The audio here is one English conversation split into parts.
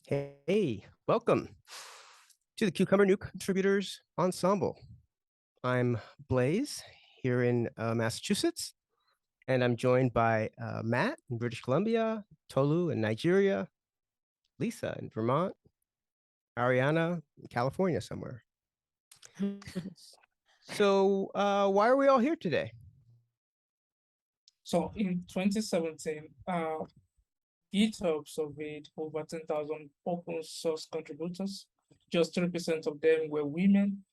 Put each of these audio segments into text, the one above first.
Hey, welcome to the Cucumber New Contributors Ensemble. I'm Blaise here in Massachusetts, and I'm joined by Matt in British Columbia, Tolu in Nigeria, Lisa in Vermont, Arianna in California somewhere. So why are we all here today? So in 2017, GitHub surveyed over 10,000 open source contributors. Just 3% of them were women.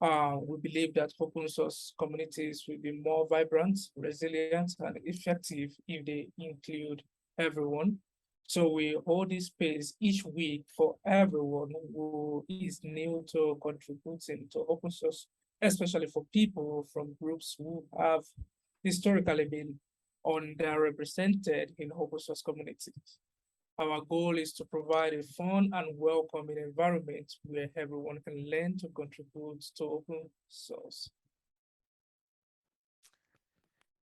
We believe that open source communities will be more vibrant, resilient, and effective if they include everyone. So we hold this space each week for everyone who is new to contributing to open source, especially for people from groups who have historically been underrepresented in open source communities. Our goal is to provide a fun and welcoming environment where everyone can learn to contribute to open source.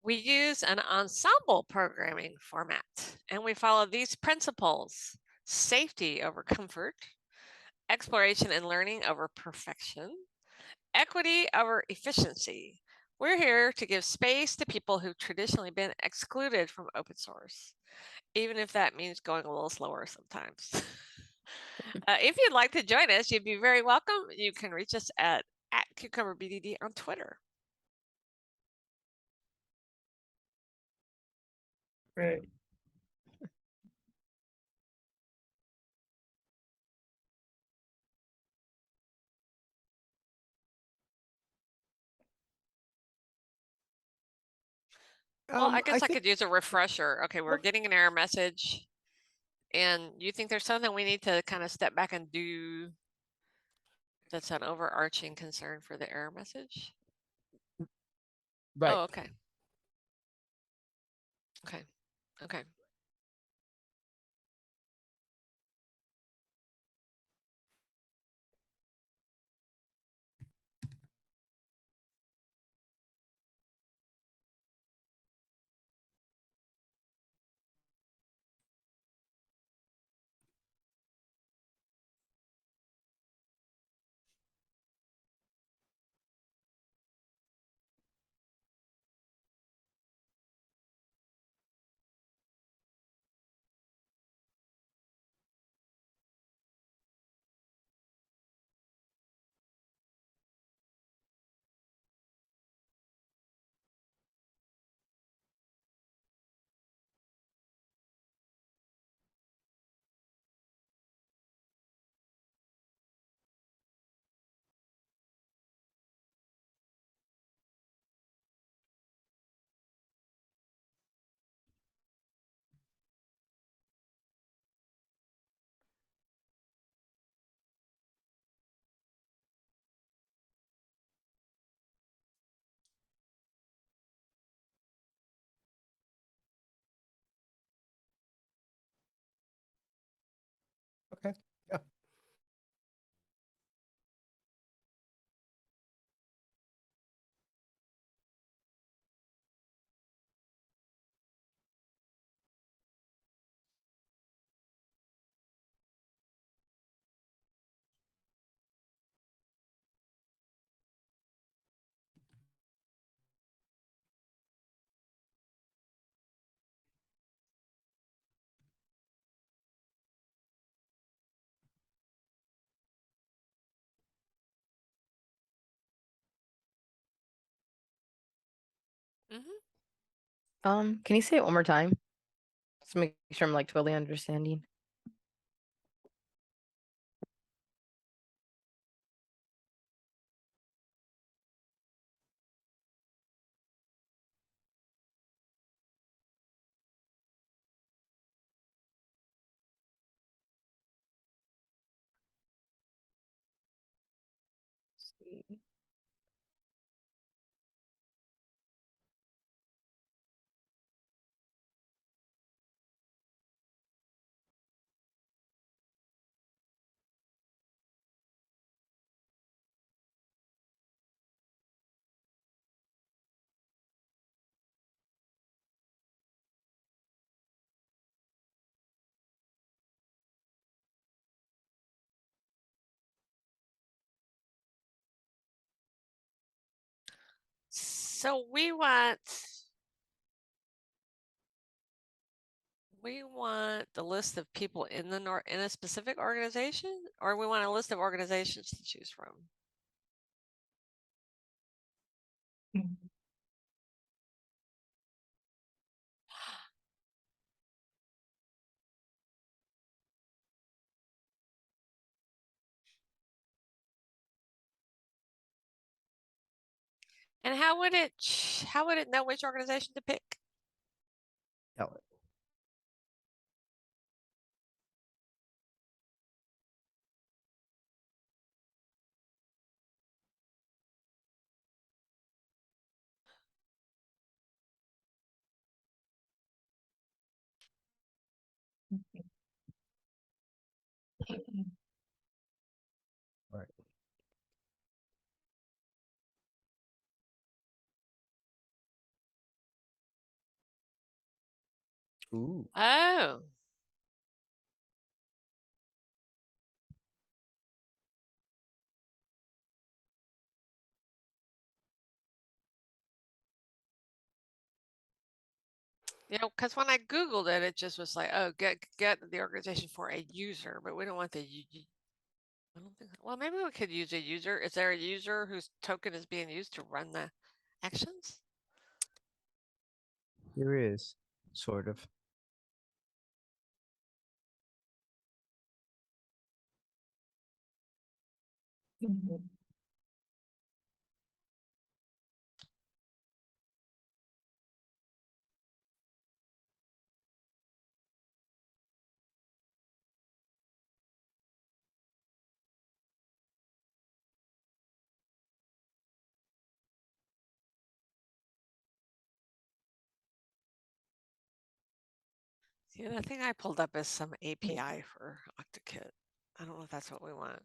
We use an ensemble programming format, and we follow these principles: safety over comfort, exploration and learning over perfection, equity over efficiency. We're here to give space to people who've traditionally been excluded from open source, even if that means going a little slower sometimes. If you'd like to join us, you'd be very welcome. You can reach us at @CucumberBDD on Twitter. Right. Well, I guess I think could use a refresher. Okay, we're getting an error message, and you think there's something we need to kind of step back and do that's an overarching concern for the error message? right. Oh, okay. Okay. Okay. Okay. Yeah. Can you say it one more time? Just to make sure I'm like totally understanding. See. So we want the list of people in the in a specific organization, or we want a list of organizations to choose from. Mhm. And how would it know which organization to pick? Tell it. All right. Ooh. Oh. You know, because when I Googled it, it just was like, oh, get the organization for a user, but we don't want the I don't think, well, maybe we could use a user. Is there a user whose token is being used to run the actions? There is, sort of. Mhm. Yeah, the thing I pulled up is some API for OctaKit. I don't know if that's what we want.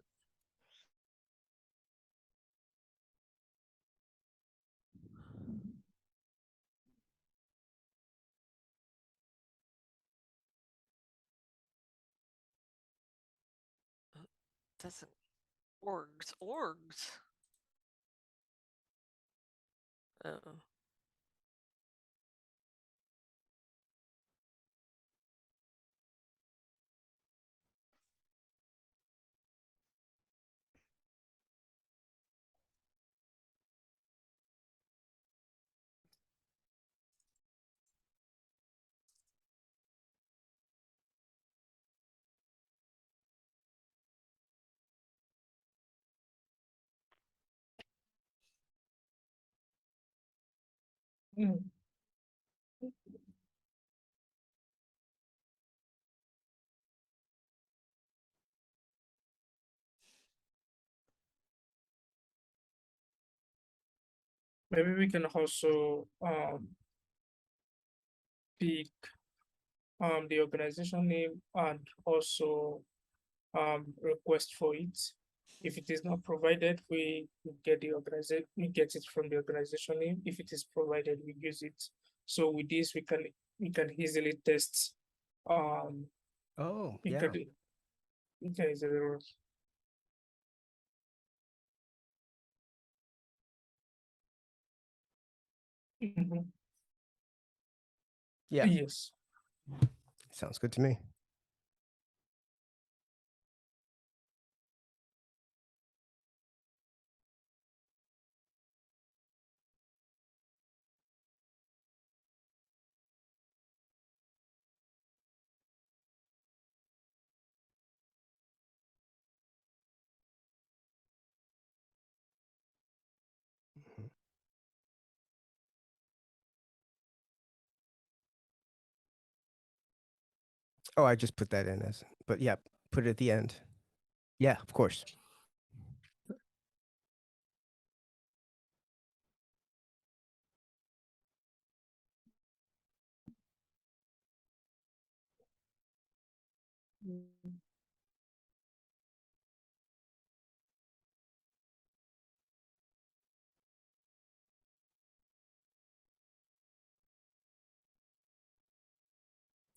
Doesn't orgs. Oh. Mm. Maybe we can also pick the organization name and also request for it. If it is not provided, we get it from the organization name. If it is provided, we use it. So with this, we can easily test. Oh, We yeah. can we can easily run. Mhm. Yeah. Yes. Sounds good to me. Mhm. Oh, I just put that in as, but yeah, put it at the end. Yeah, of course.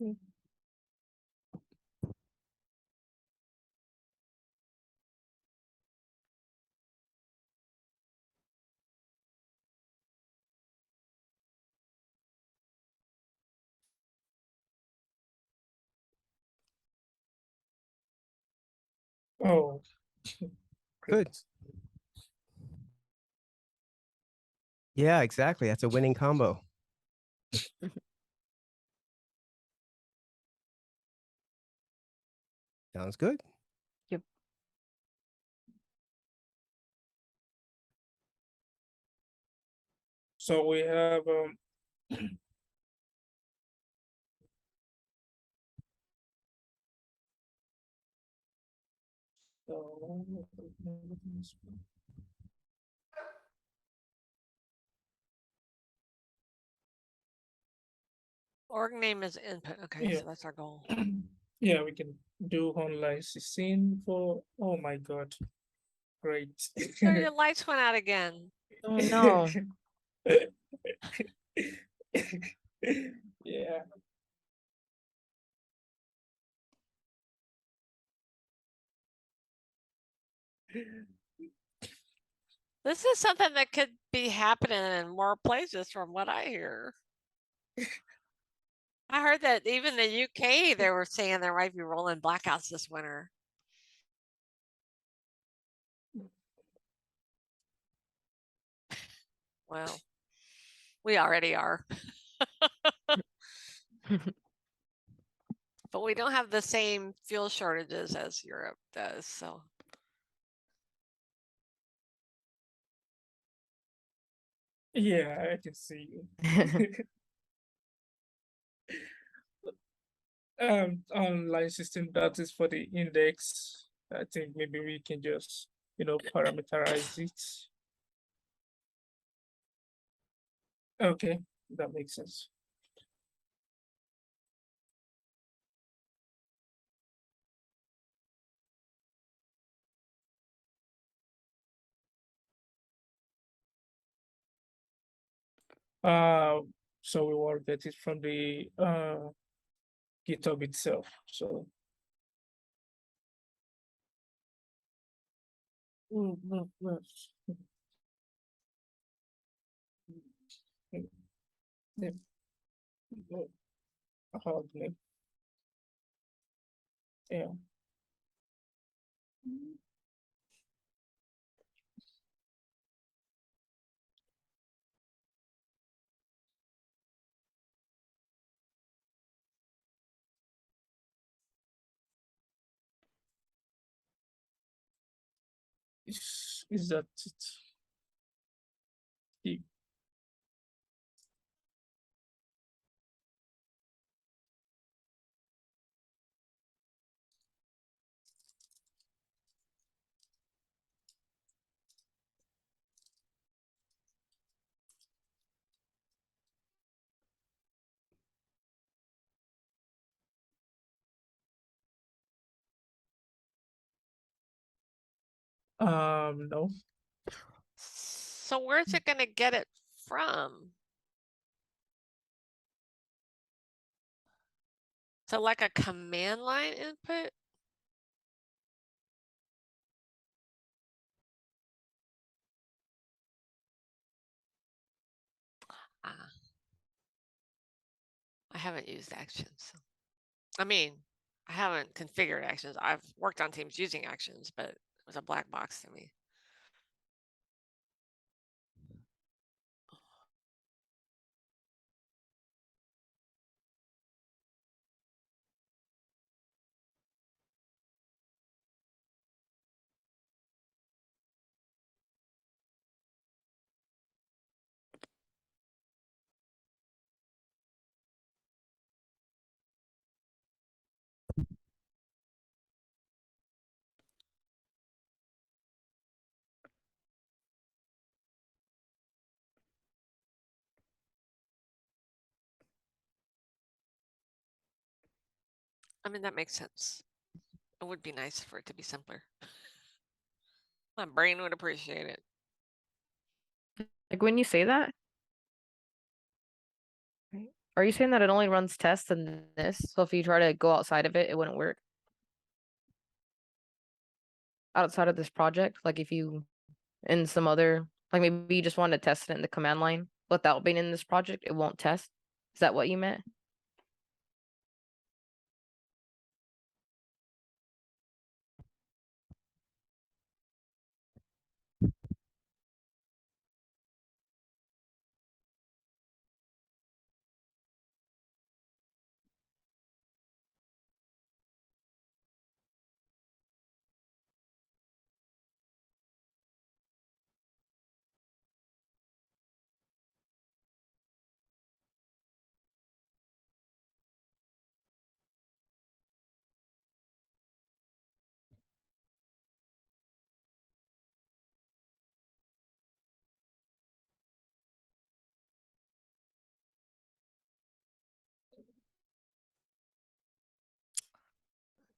Mm. Oh, Good. great. Yeah, exactly. That's a winning combo. Sounds good. So we have Org name is input. Okay, Yeah. so that's our goal. yeah, we can do online 16 for, oh my God, great. So your lights went out again. Oh no. Yeah. This is something that could be happening in more places from what I hear. I heard that even the UK, they were saying there might be rolling blackouts this winter. Well, we already are. But we don't have the same fuel shortages as Europe does, so. Yeah, I can see you. Online system that is for the index. I think maybe we can just, parameterize it. Okay, that makes sense. So we want to get it from the GitHub itself. So yeah. Is that it? Yeah. No. So where's it gonna get it from? So like a command line input? Ah. I haven't used actions. I mean, I haven't configured actions. I've worked on teams using actions, but it was a black box to me. I mean, that makes sense. It would be nice for it to be simpler. My brain would appreciate it. Like when you say that, are you saying that it only runs tests in this? So if you try to go outside of it, it wouldn't work? Outside of this project, like if you in some other, like maybe you just want to test it in the command line without being in this project, it won't test. Is that what you meant?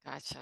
Gotcha.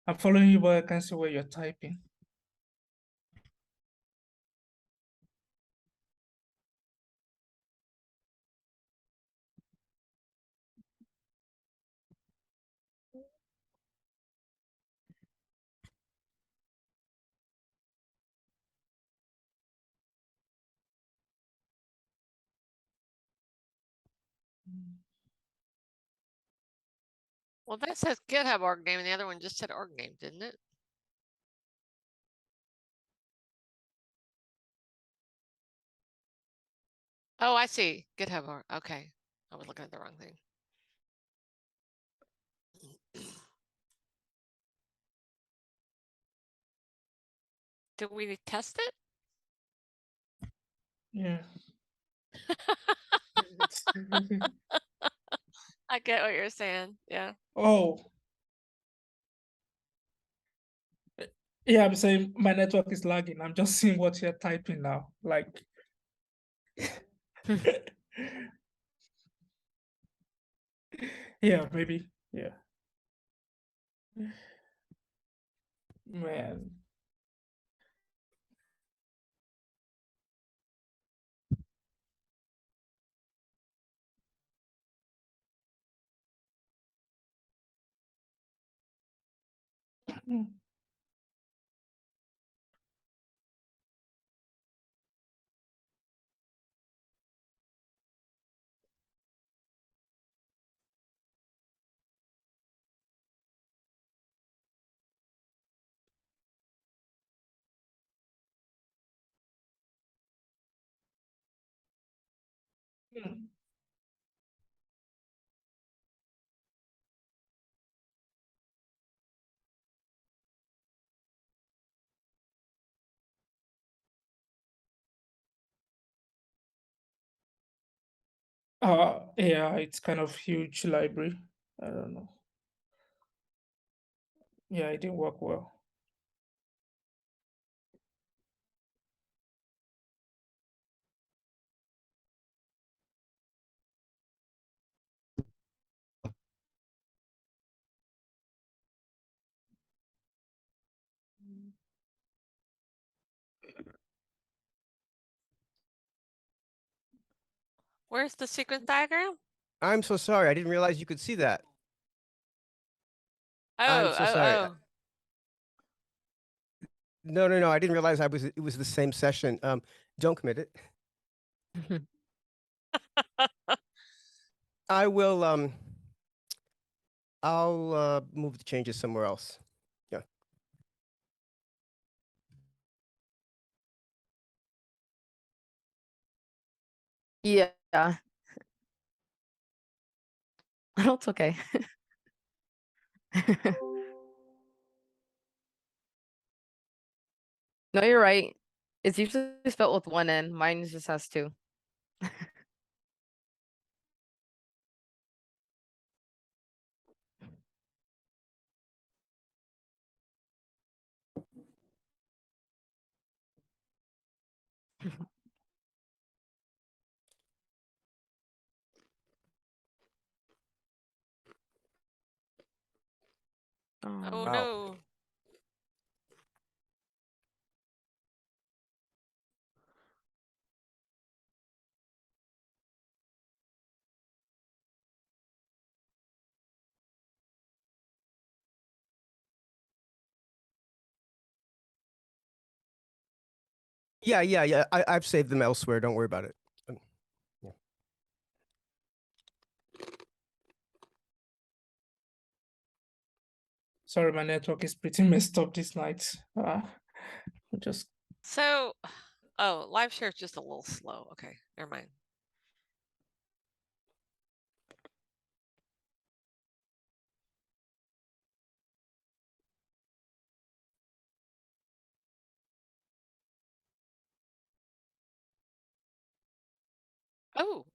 I'm following you, but I can't see where you're typing. Well, that says GitHub org name, and the other one just said org name, didn't it? Oh, I see. GitHub org. Okay. I was looking at the wrong thing. Did we test it? Yeah. I get what you're saying. Yeah. Oh. Yeah, I'm saying my network is lagging. I'm just seeing what you're typing now. Like yeah, maybe. Yeah. Man. Yeah, it's kind of huge library. I don't know. Yeah, it didn't work well. Where's the sequence diagram? I'm so sorry. I didn't realize you could see that. I'm Oh, so oh, sorry. oh. No. I didn't realize it was the same session. Don't commit it. I will I'll move the changes somewhere else. Yeah. Yeah. No, it's okay. No, you're right. It's usually spelled with one N. Mine just has two. Oh Wow. no. Yeah. I've saved them elsewhere. Don't worry about it. Yeah. Sorry, my network is pretty messed up this night. Just So, oh, live share is just a little slow. Okay, never mind. Oh,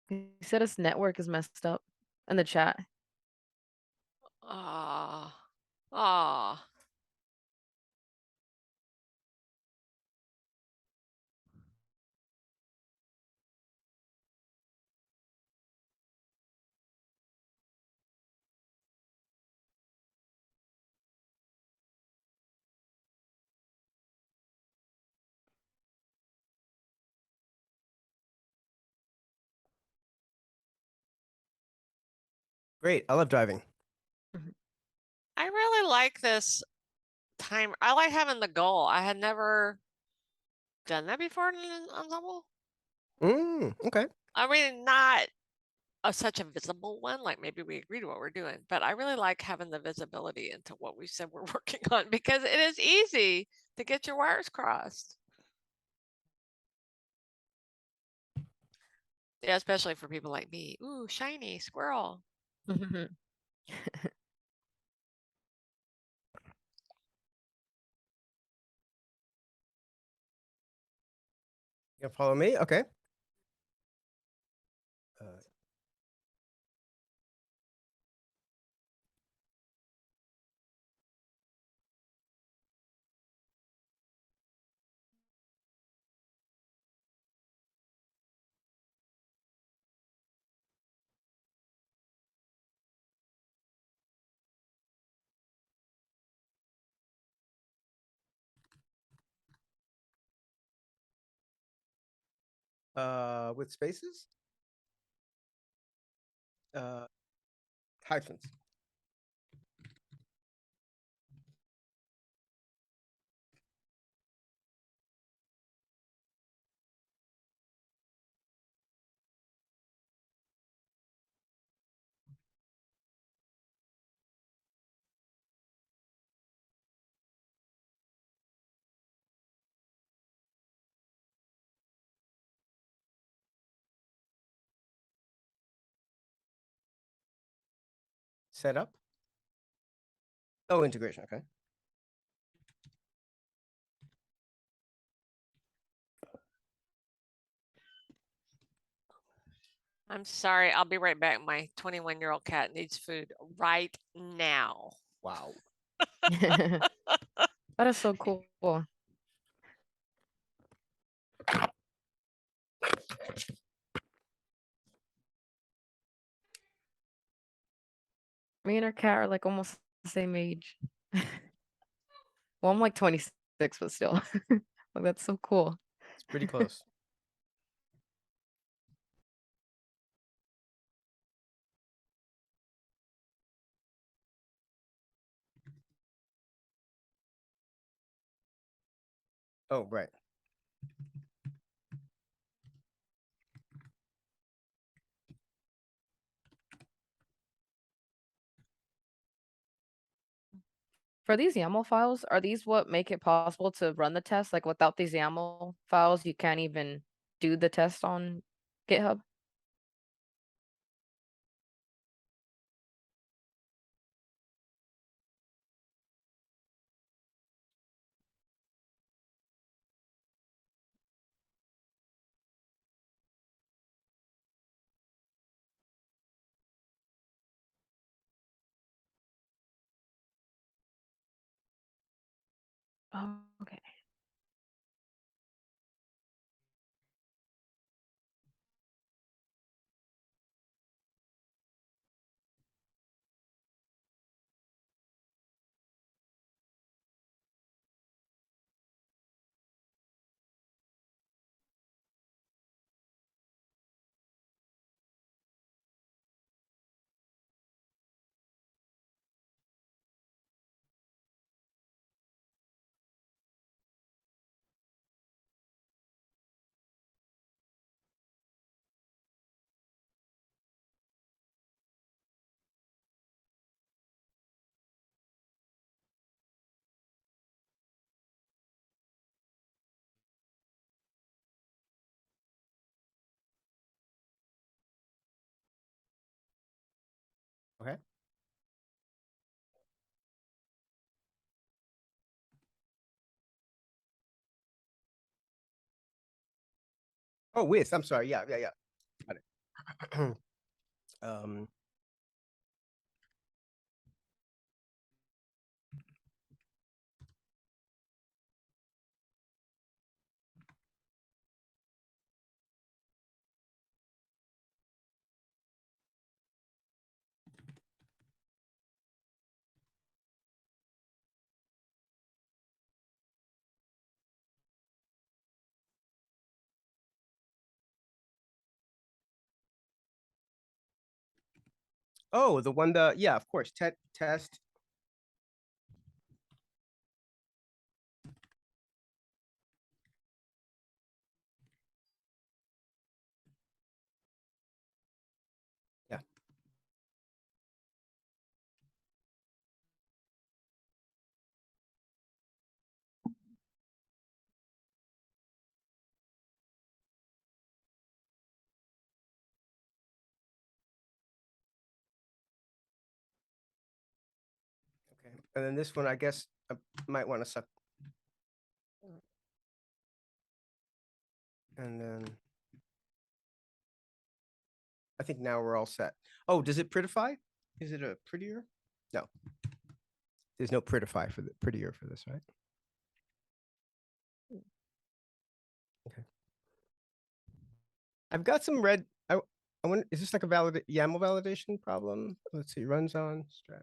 He said his network is messed up in the chat. ah, ah. Great. I love driving. I really like this time. I like having the goal. I had never done that before in an ensemble. Okay. I mean, not such a visible one, like maybe we agree to what we're doing, but I really like having the visibility into what we said we're working on because it is easy to get your wires crossed. Yeah, especially for people like me. Ooh, shiny squirrel. You follow me? Okay. Uh, with spaces? Hyphens. Setup. Oh, integration. Okay. I'm sorry, I'll be right back. My 21-year-old cat needs food right now. Wow. That is so cool. Me and our cat are like almost the same age. Well, I'm like 26, but still. Like, that's so cool. It's pretty close. Oh, right. For these YAML files, are these what make it possible to run the test? Like without these YAML files, you can't even do the test on GitHub? Oh, okay. Oh, with, I'm sorry. Yeah. Got it. um, oh, the one, yeah, of course. Test. Yeah. Okay. And then this one, I guess I might want to suck. And then I think now we're all set. Oh, does it prettify? Is it a prettier? No. There's no prettify for the prettier for this, right? Okay. I've got some red. I wonder, is this like a YAML validation problem? Let's see, runs on stretch.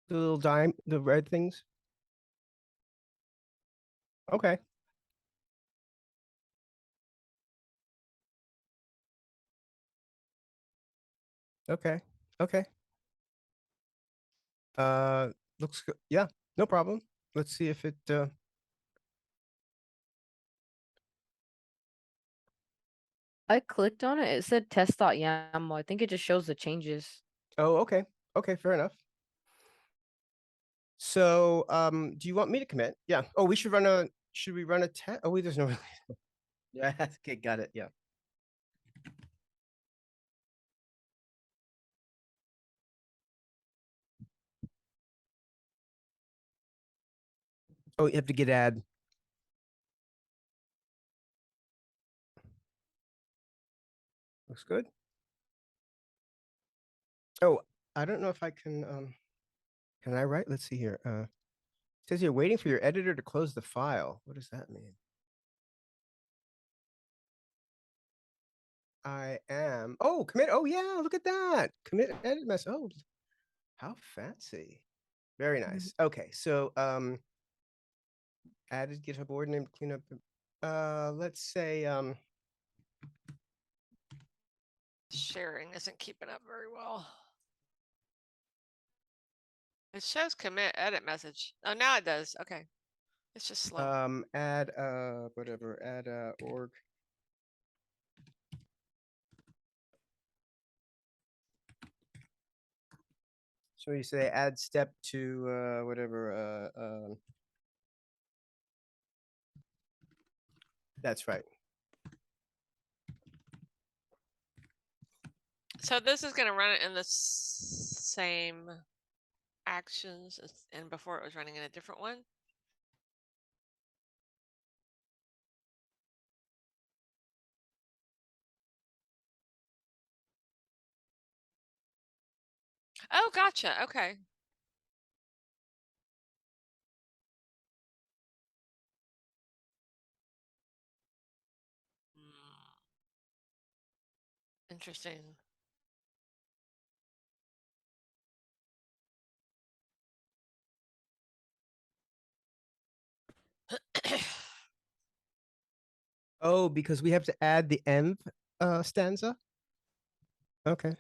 The little the red things. Okay. Okay. Okay. Looks good. Yeah, no problem. Let's see if it, I clicked on it. It said test.yaml. I think it just shows the changes. oh, okay. Okay, fair enough. So, do you want me to commit? Yeah. Oh, should we run a test? Oh, wait, there's no. Yeah. Okay, got it. Yeah. Oh, you have to git add. Looks good. Oh, I don't know if I can I write? Let's see here. It says you're waiting for your editor to close the file. What does that mean? I am. Oh, commit. Oh, yeah. Look at that. Commit edit mess. Oh, how fancy. Very nice. Okay. So, added GitHub board name cleanup. Let's say, Sharing isn't keeping up very well. It shows commit edit message. Oh, now it does. Okay. It's just slow. add, whatever, add, org. So you say add step to, whatever, that's right. So this is going to run it in the same actions and before it was running in a different one. Oh, gotcha. Okay. Interesting. Oh, because we have to add the env stanza. Okay.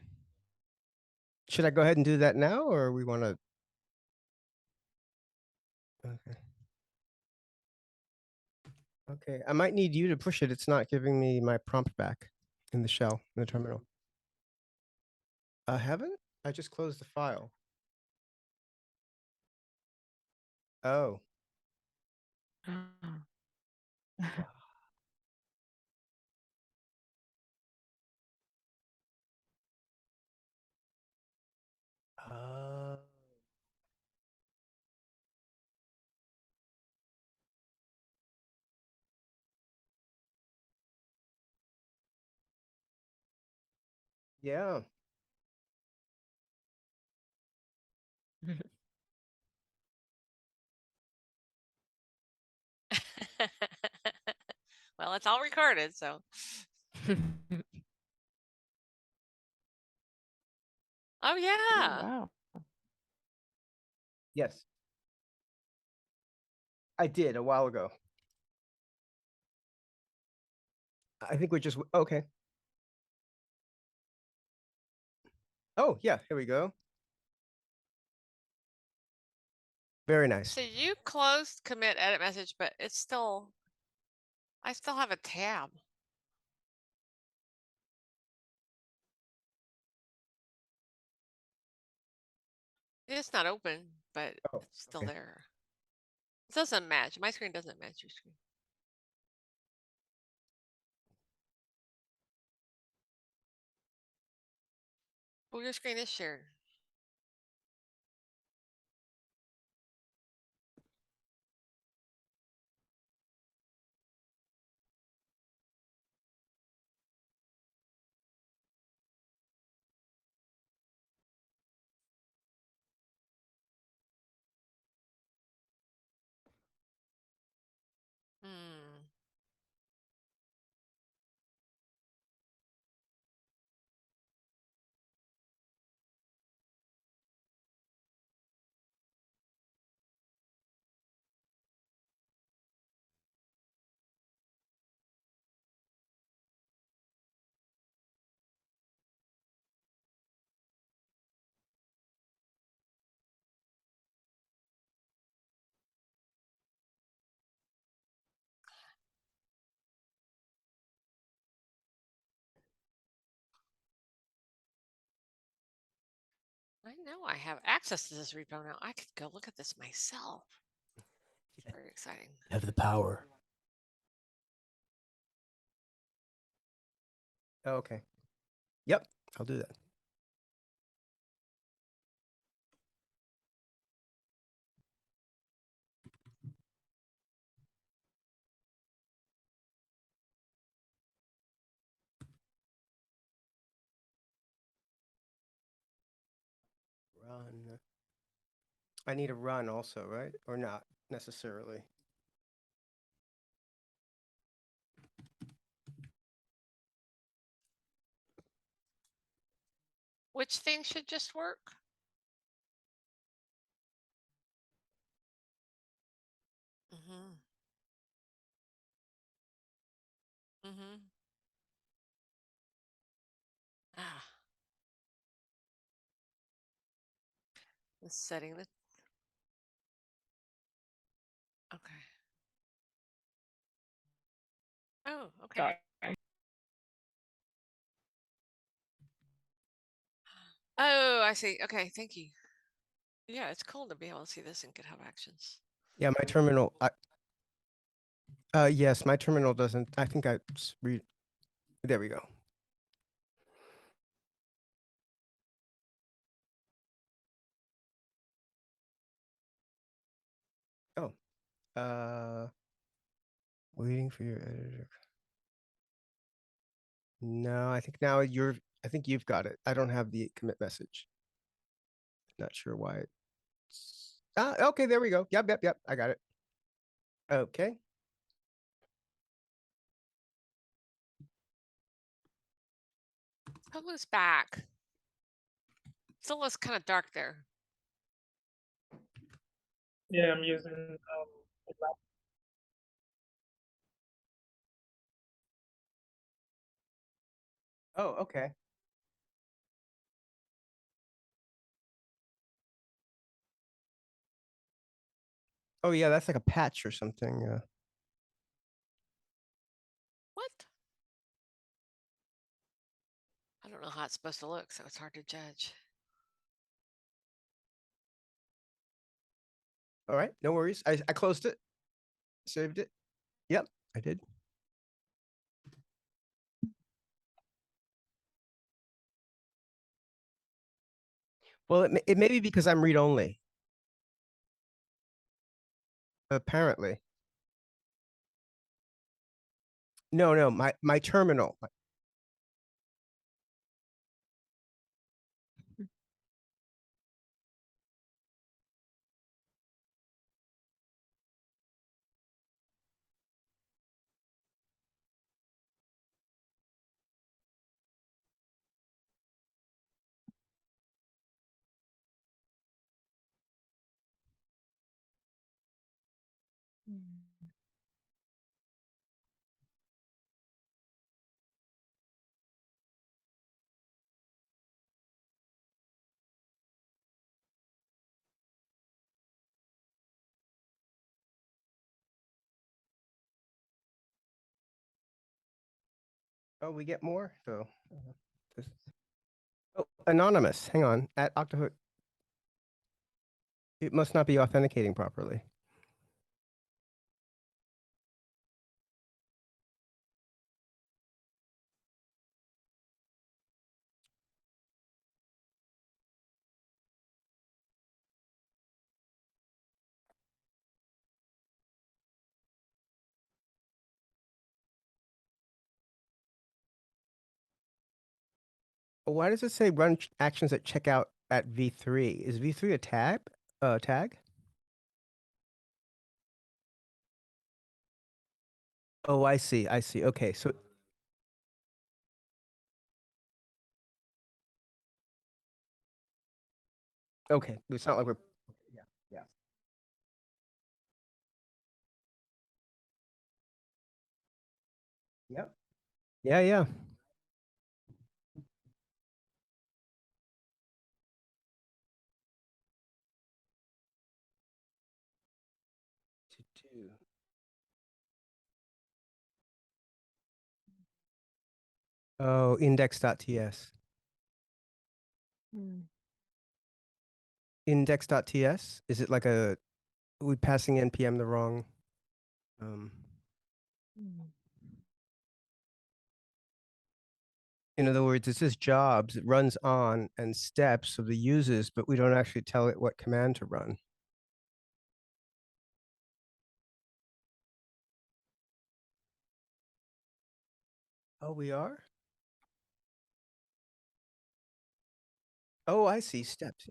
Should I go ahead and do that now, or we want to? Okay. Okay. I might need you to push it. It's not giving me my prompt back in the shell in the terminal. I haven't. I just closed the file. Oh. Uh, Yeah. Well, it's all recorded, so. Oh, yeah. Wow. Yes. I did a while ago. I think we're just okay. Oh, yeah, here we go. Very nice. So you closed commit edit message, but it's still, I still have a tab. It's not open, but Oh, it's still okay. there. It doesn't match. My screen doesn't match your screen. Well, your screen is shared. Hmm. I know I have access to this repo now. I could go look at this myself. It's very exciting. Have the power. Oh, okay. Yep, I'll do that. Run. I need a run also, right? Or not necessarily. Which thing should just work? Mm-hmm. Mm-hmm. Ah. The setting the okay. Oh, okay. Sorry. Oh, I see. Okay, thank you. Yeah, it's cool to be able to see this in GitHub Actions. Yeah, my terminal. Yes, my terminal doesn't. I think I read. There we go. Oh, waiting for your editor. No, I think now you're. I think you've got it. I don't have the commit message. Not sure why it's. Ah, okay, there we go. Yep. I got it. Okay. Tolu's back. Still looks kind of dark there. Yeah, I'm using Oh, okay. Oh yeah, that's like a patch or something. What? I don't know how it's supposed to look, so it's hard to judge. All right, no worries. I closed it, saved it. Yep, I did. Well, it may be because I'm read only. Apparently. No, my terminal. Oh, we get more though. This- Oh, anonymous. Hang on. At Octahook. It must not be authenticating properly. Why does it say run actions at checkout at V3? Is V3 a tab? Tag? Oh, I see. I see. Okay, so okay, it's not like we're yeah, yeah. Yep. Yeah, yeah. To do. Oh, index.ts. Mm. Index.ts? Is it like a we passing npm the wrong um Mm. in other words, it says jobs, it runs on and steps of the users, but we don't actually tell it what command to run. Oh, we are? Oh, I see. Steps.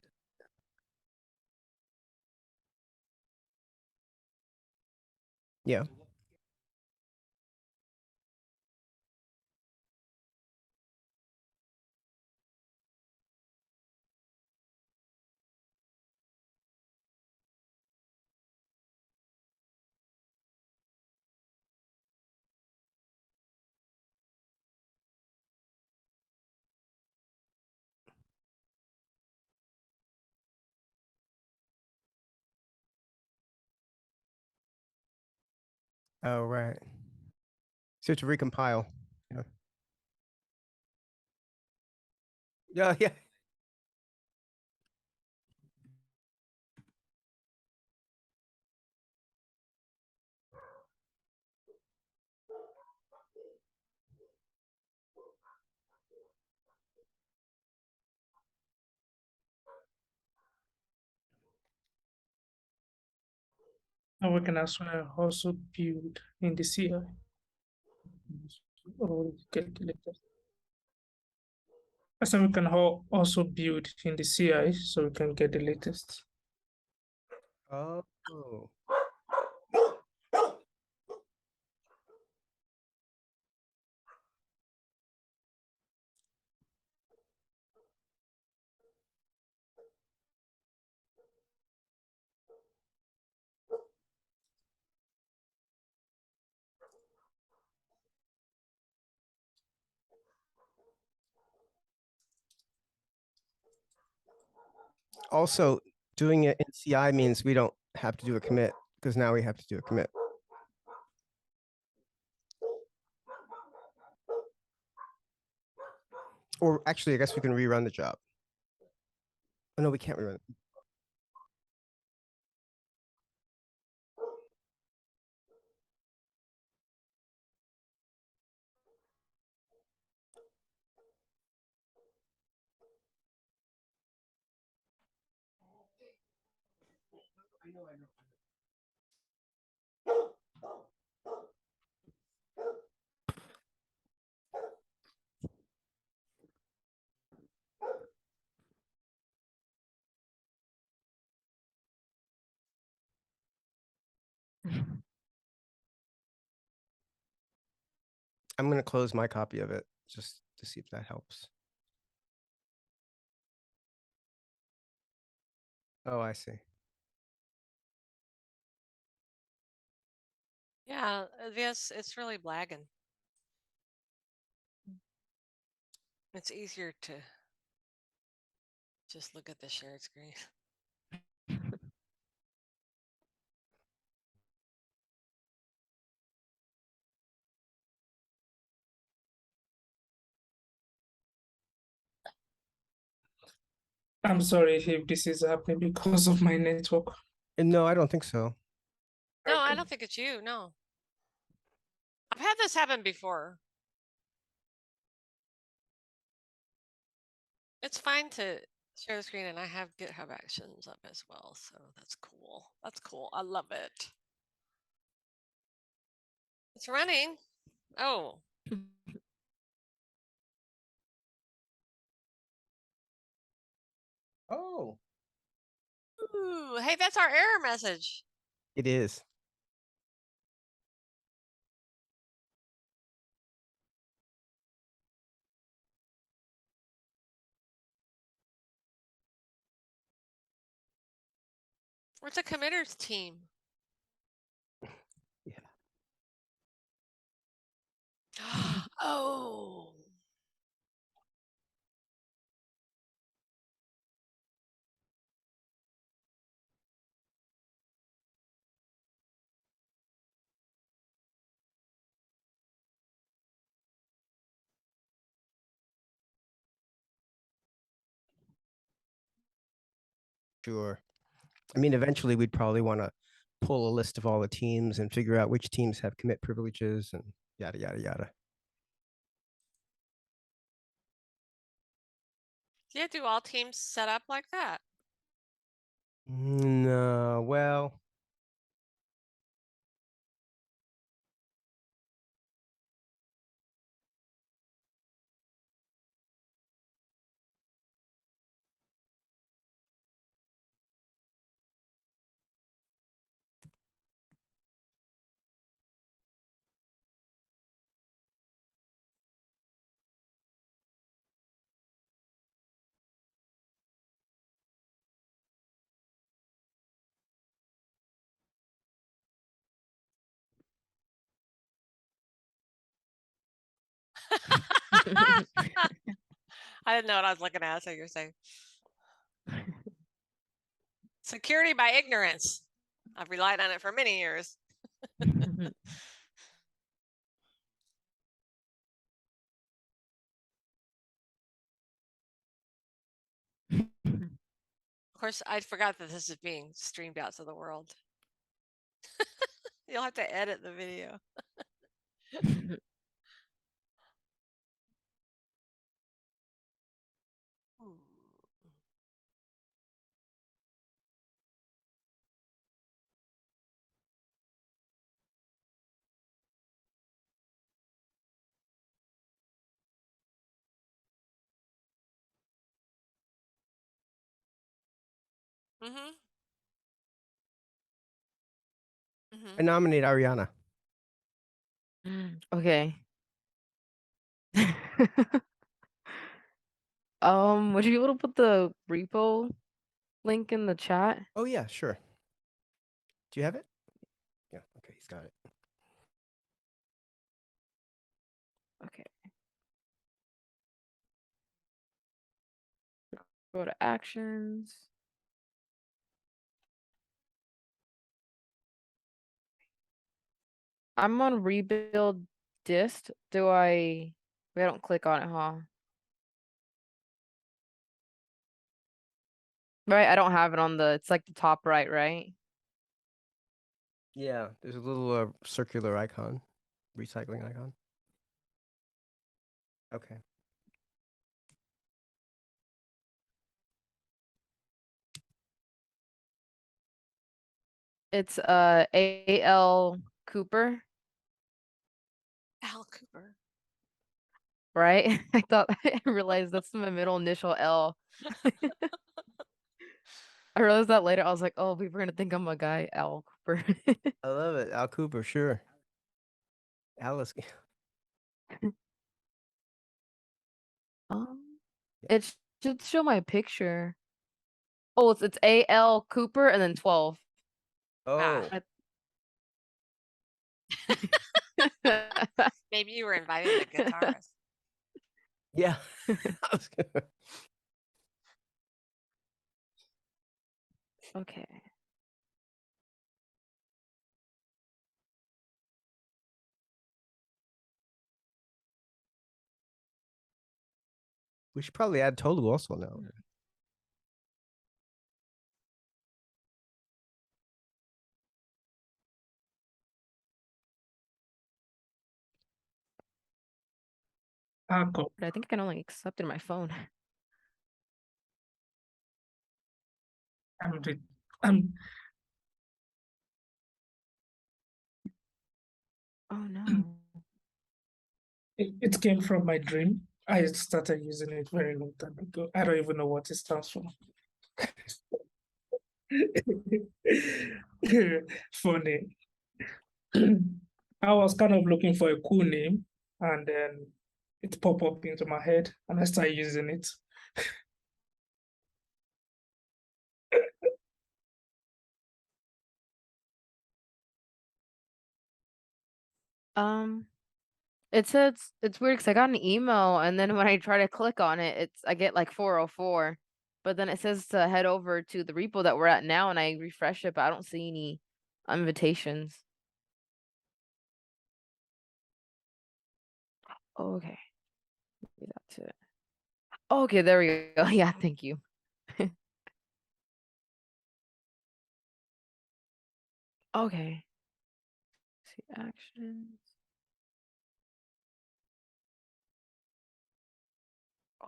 Yeah. Oh, right. So to recompile. Yeah. Yeah, yeah. And we can as well also build in the CI or calculator. So we can also build in the CI so we can get the latest. Oh. Also, doing it in CI means we don't have to do a commit because now we have to do a commit. Or actually, I guess we can rerun the job. Oh, no, we can't rerun it. I'm going to close my copy of it just to see if that helps. Oh, I see. Yeah, yes, it's really blagging. It's easier to just look at the shared screen. I'm sorry if this is happening because of my network. And no, I don't think so. No, I Okay. don't think it's you. No. I've had this happen before. It's fine to share the screen, and I have GitHub Actions up as well, so that's cool. That's cool. I love it. It's running. Oh, Oh, ooh, hey, that's our error message. it is. Where's the committers team? Yeah. Oh, Sure. I mean, eventually we'd probably want to pull a list of all the teams and figure out which teams have commit privileges and yada, yada, yada. yeah, do all teams set up like that? No, well, I didn't know what I was looking at, so you're saying security by ignorance. I've relied on it for many years. Of course, I forgot that this is being streamed out to the world. You'll have to edit the video. Mm-hmm. I Mm-hmm. nominate Arianna. Okay. Would you be able to put the repo link in the chat? Oh, yeah, sure. Do you have it? Yeah, okay, he's got it. Okay. Go to actions. I'm on rebuild dist. I don't click on it, huh? Right, I don't have it on it's like the top right, right? Yeah, there's a little circular icon, recycling icon. Okay. It's AL Cooper, Al Cooper. right? I realized that's my middle initial L. I realized that later. I was like, oh, people are gonna think I'm a guy, Al Cooper. I love it. Al Cooper, sure. Alice. Um, it should show my picture. Oh, it's AL Cooper and then 12. Oh, Maybe you were inviting the guitarist. yeah. I was gonna- Okay. We should probably add Tolu also now. Cool. But I think I can only accept it in my phone. I'm Oh no. it came from my dream. I started using it very long time ago. I don't even know what it stands for. Funny. I was kind of looking for a cool name, and then it popped up into my head, and I started using it. It says it's weird because I got an email and then when I try to click on it, I get like 404. But then it says to head over to the repo that we're at now and I refresh it, but I don't see any invitations. Oh, okay. Maybe that's it. Oh, okay, there we go. Yeah, thank you. Okay. See actions.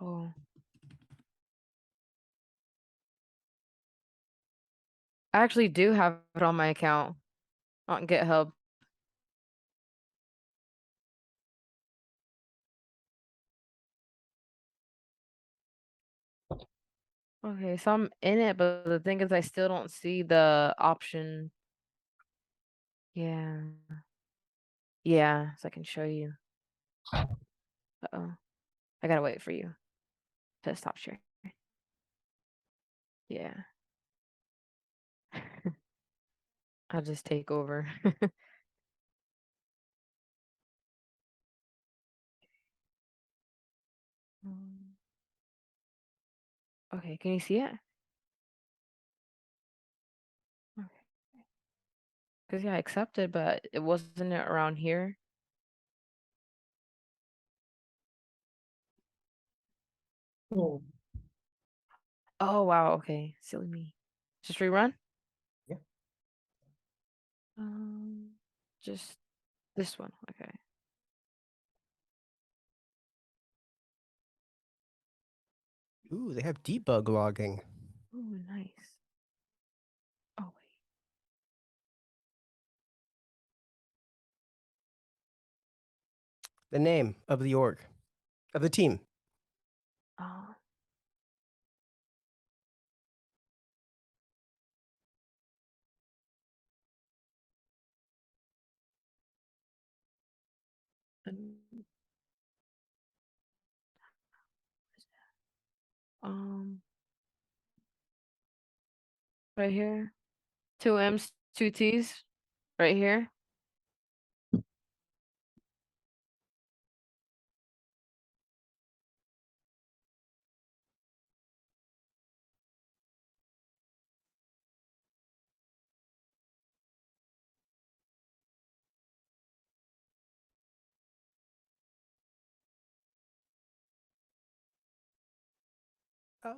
Oh. I actually do have it on my account on GitHub. Okay, so I'm in it, but the thing is I still don't see the option. Yeah. Yeah, so I can show you. Uh-oh. I gotta wait for you to stop sharing. Yeah. I'll just take over. Um, Okay, can you see it? Okay. Because yeah, I accepted, but it wasn't it around here. Oh, Oh wow, okay. Silly me. Just rerun? Yeah. Just this one. Okay. Ooh, they have debug logging. Oh, nice. Oh wait. The name of the org, of the team. Uh, and, um, right here. 2 M's, 2 T's. Right here. Oh.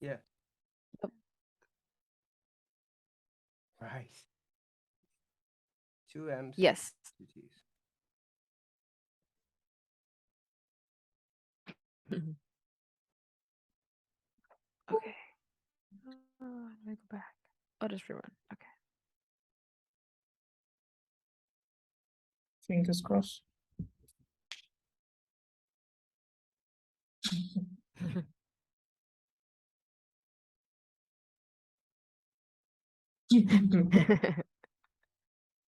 Yeah. Yep. Right. 2 M's, Yes. 2 T's. Okay. Let me go back. I'll just rerun. Okay. fingers crossed.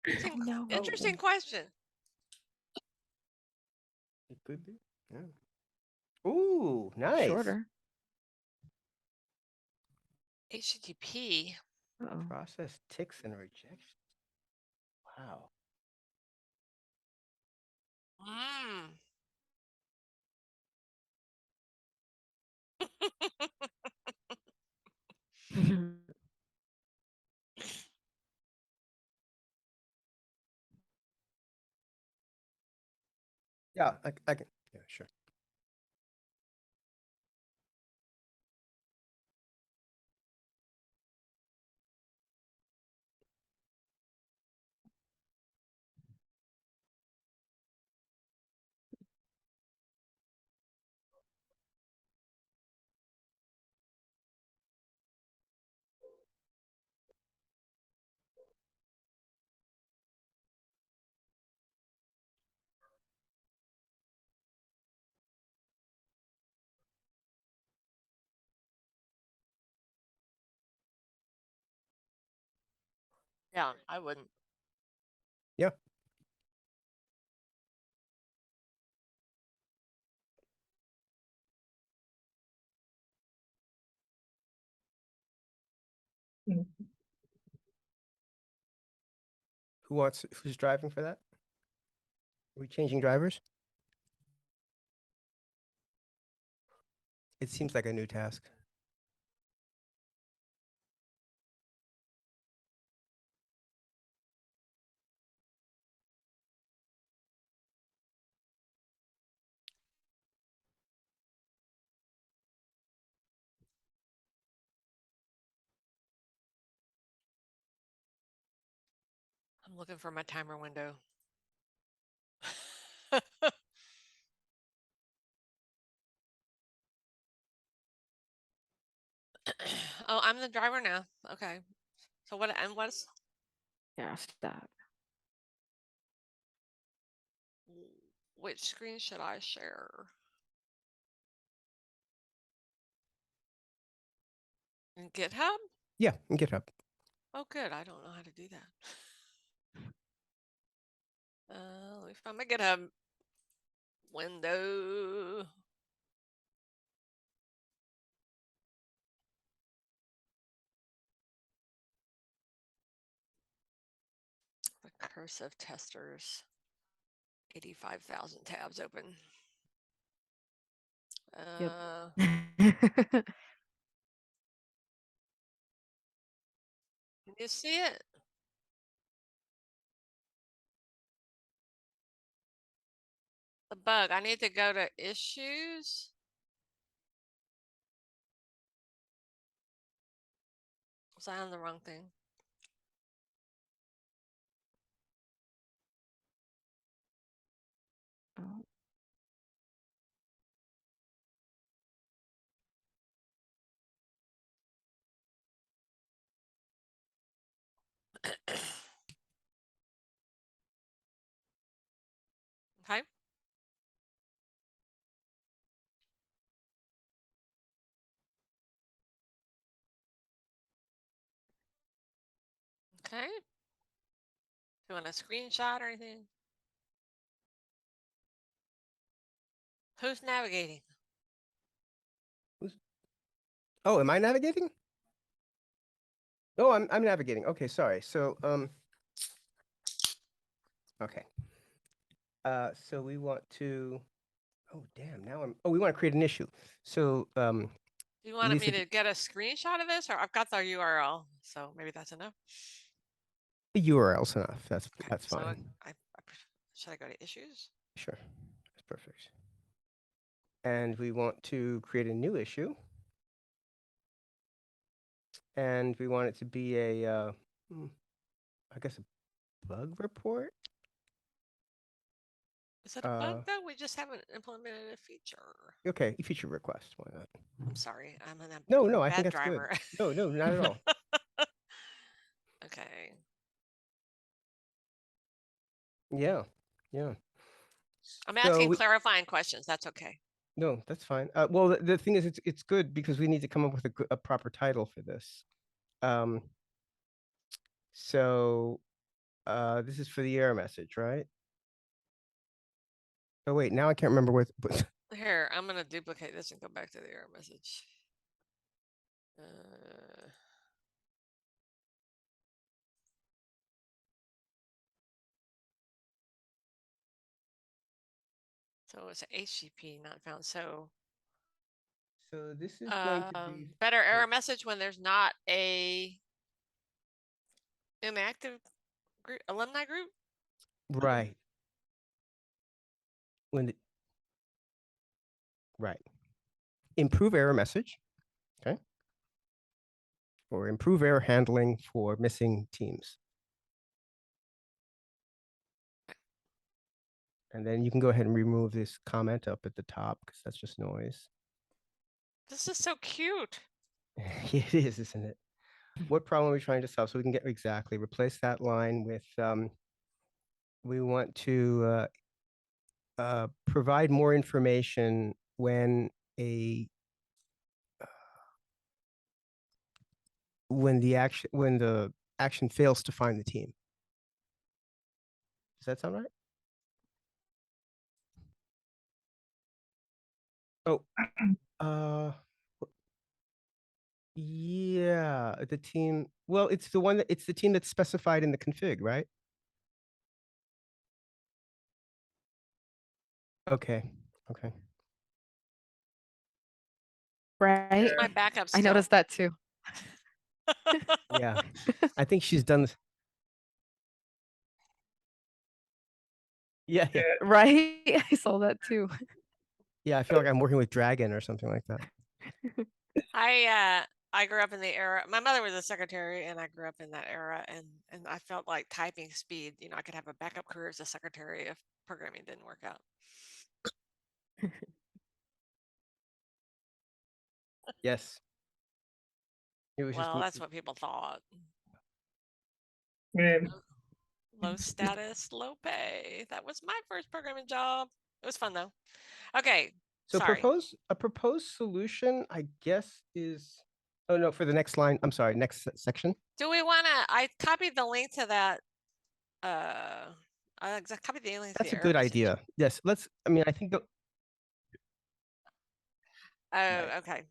No. Interesting question. It could be. Yeah. Ooh, nice. Shorter. HTTP. Uh-oh. Process ticks and rejections. Wow. Mm. Yeah, I can. Yeah, sure. Yeah, I wouldn't. Yeah. Mm. Who's driving for that? Are we changing drivers? It seems like a new task. I'm looking for my timer window. Oh, I'm the driver now. Okay. So what's Yeah, stop. which screen should I share? In GitHub? Yeah, in GitHub. Oh, good. I don't know how to do that. Let me find my GitHub window. The cursive testers. 85,000 tabs open. Yep. Can you see it? The bug. I need to go to issues. Was I on the wrong thing? Oh, Okay. Okay. Do you want a screenshot or anything? Who's navigating? Oh, am I navigating? Oh, I'm navigating. Okay, sorry. So okay. So we want to. Oh damn! Now we want to create an issue. So Do you want Lisa, me to get a screenshot of this, or I've got the URL, so maybe that's enough. the URL's enough. That's Okay, so fine. should I go to issues? Sure, that's perfect. And we want to create a new issue. And we want it to be a, I guess, a bug report. Is it a bug though? We just haven't implemented a feature. Okay, feature request. Why not? I'm sorry, I'm a No, I bad think that's driver. good. No, not at all. Okay. Yeah. I'm So asking clarifying questions. That's okay. No, that's fine. Well, the thing is, it's good because we need to come up with a proper title for this. So this is for the error message, right? Oh wait, now I can't remember what. Here, I'm gonna duplicate this and go back to the error message. So it's a HTTP not found. So this is going to be better error message when there's not a inactive group, alumni group. right. Right. Improve error message. Okay. Or improve error handling for missing teams. And then you can go ahead and remove this comment up at the top because that's just noise. This is so cute. It is, isn't it? What problem are we trying to solve? So we can get exactly replace that line with we want to provide more information when the action fails to find the team. Does that sound right? Oh, yeah, the team. Well, it's the team that's specified in the config, right? Okay. Okay. Right? Yeah. My backup I still. noticed that too. Yeah. I think she's done this. Yeah, yeah. Right? I saw that too. Yeah, I feel like I'm working with Dragon or something like that. I grew up in the era. My mother was a secretary, and I grew up in that era, and I felt like typing speed. You know, I could have a backup career as a secretary if programming didn't work out. Yes. It was Well, just that's what people thought. Man, Low status, low pay. That was my first programming job. It was fun though. Okay, so sorry. a proposed solution, I guess, is oh no, for the next line. I'm sorry, next section. Do we want to? I copied the link to that. I copied the link to That's the a error good message. idea. Yes, I mean, I think Oh, Right. okay.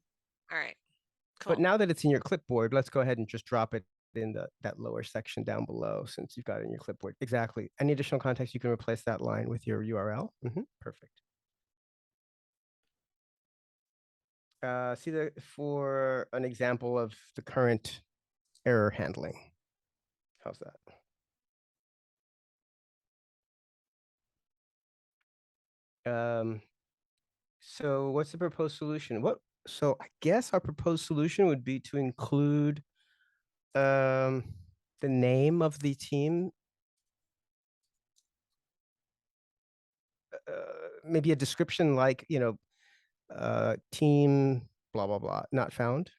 All right. But Cool. now that it's in your clipboard, let's go ahead and just drop it in that lower section down below since you've got it in your clipboard. Exactly. Any additional context, you can replace that line with your URL. Perfect. See for an example of the current error handling. How's that? So what's the proposed solution? So I guess our proposed solution would be to include the name of the team, maybe a description like, team blah blah blah not found.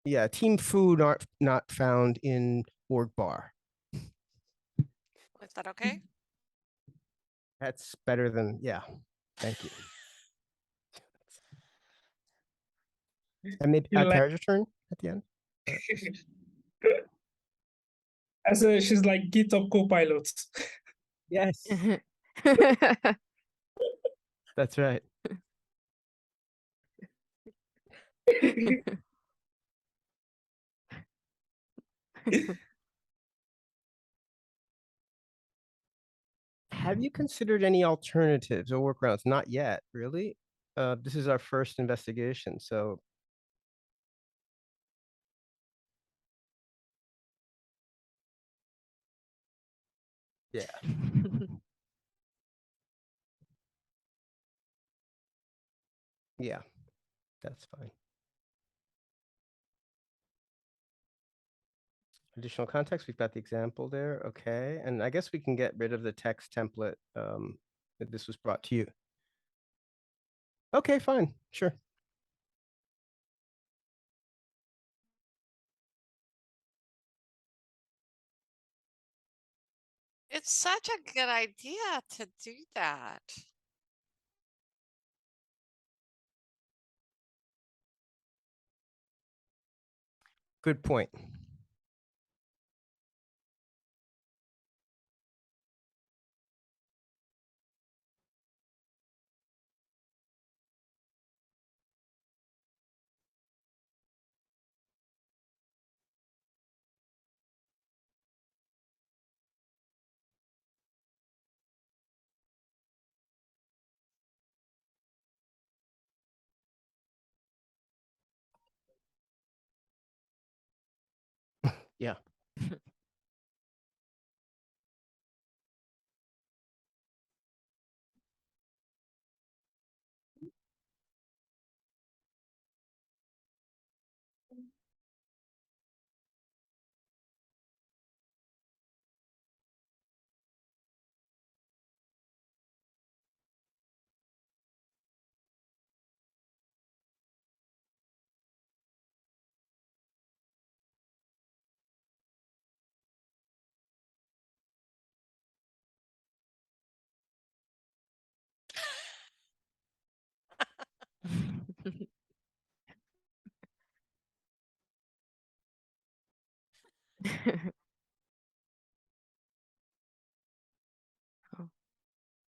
Yeah, team food not found in org bar. Is that okay? That's better than, yeah. Thank you. And maybe you add like character turn at the end. I said she's like GitHub Copilot. Yes, that's right. Have you considered any alternatives or workarounds? Not yet, really. This is our first investigation, so yeah. Yeah, that's fine. Additional context, we've got the example there. Okay, and I guess we can get rid of the text template that this was brought to you. Okay, fine, sure. It's such a good idea to do that. Good point. Yeah.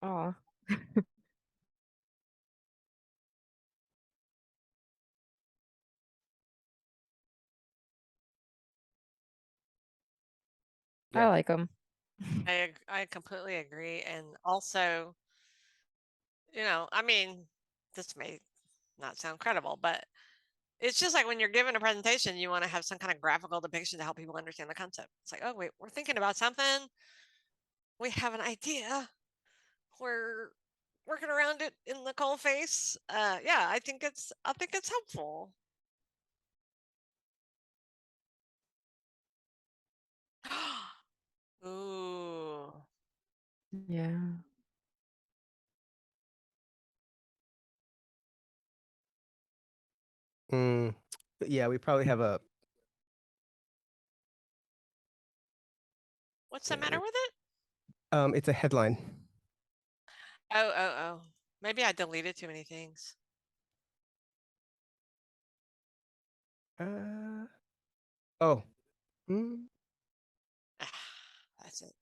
Oh. I Yeah. like them. I completely agree. And also, I mean, this may not sound credible, but it's just like when you're given a presentation, you want to have some kind of graphical depiction to help people understand the concept. It's like, oh, wait, we're thinking about something. We have an idea. We're working around it in the cold face. Yeah, I think it's helpful. Ooh. Yeah. Yeah, we probably have a. What's the matter with it? It's a headline. Oh. Maybe I deleted too many things. Oh. That's it.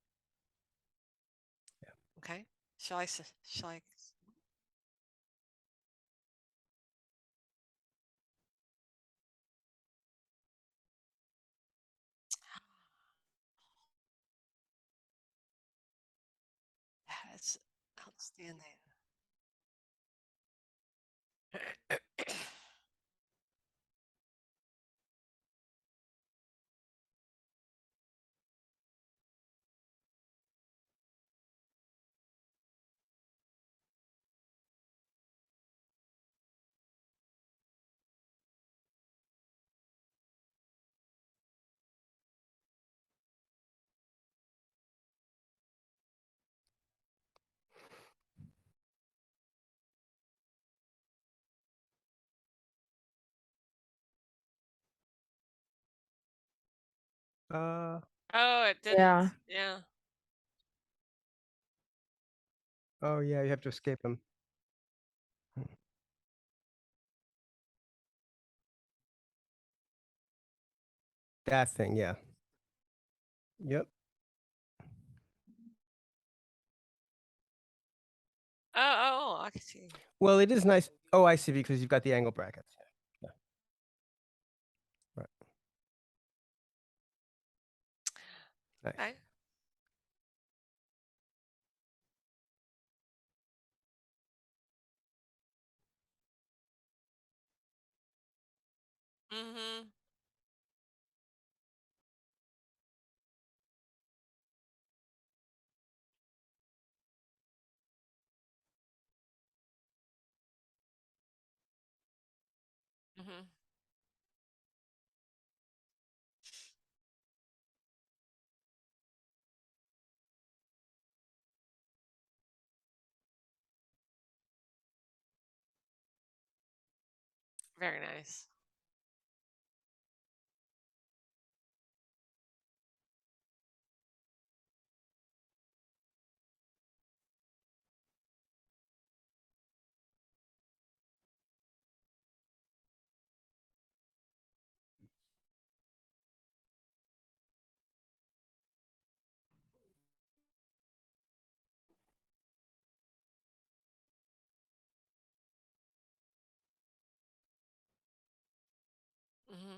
Okay. Shall I? That's outstanding. Oh, it didn't. Yeah. Yeah. Oh yeah, you have to escape them. That thing, yeah. Yep. Oh, I can see. Well, it is nice. Oh, I see, because you've got the angle brackets. Yeah. Right. Nice. Okay. Mm-hmm. Mm-hmm. Very nice. Mm-hmm.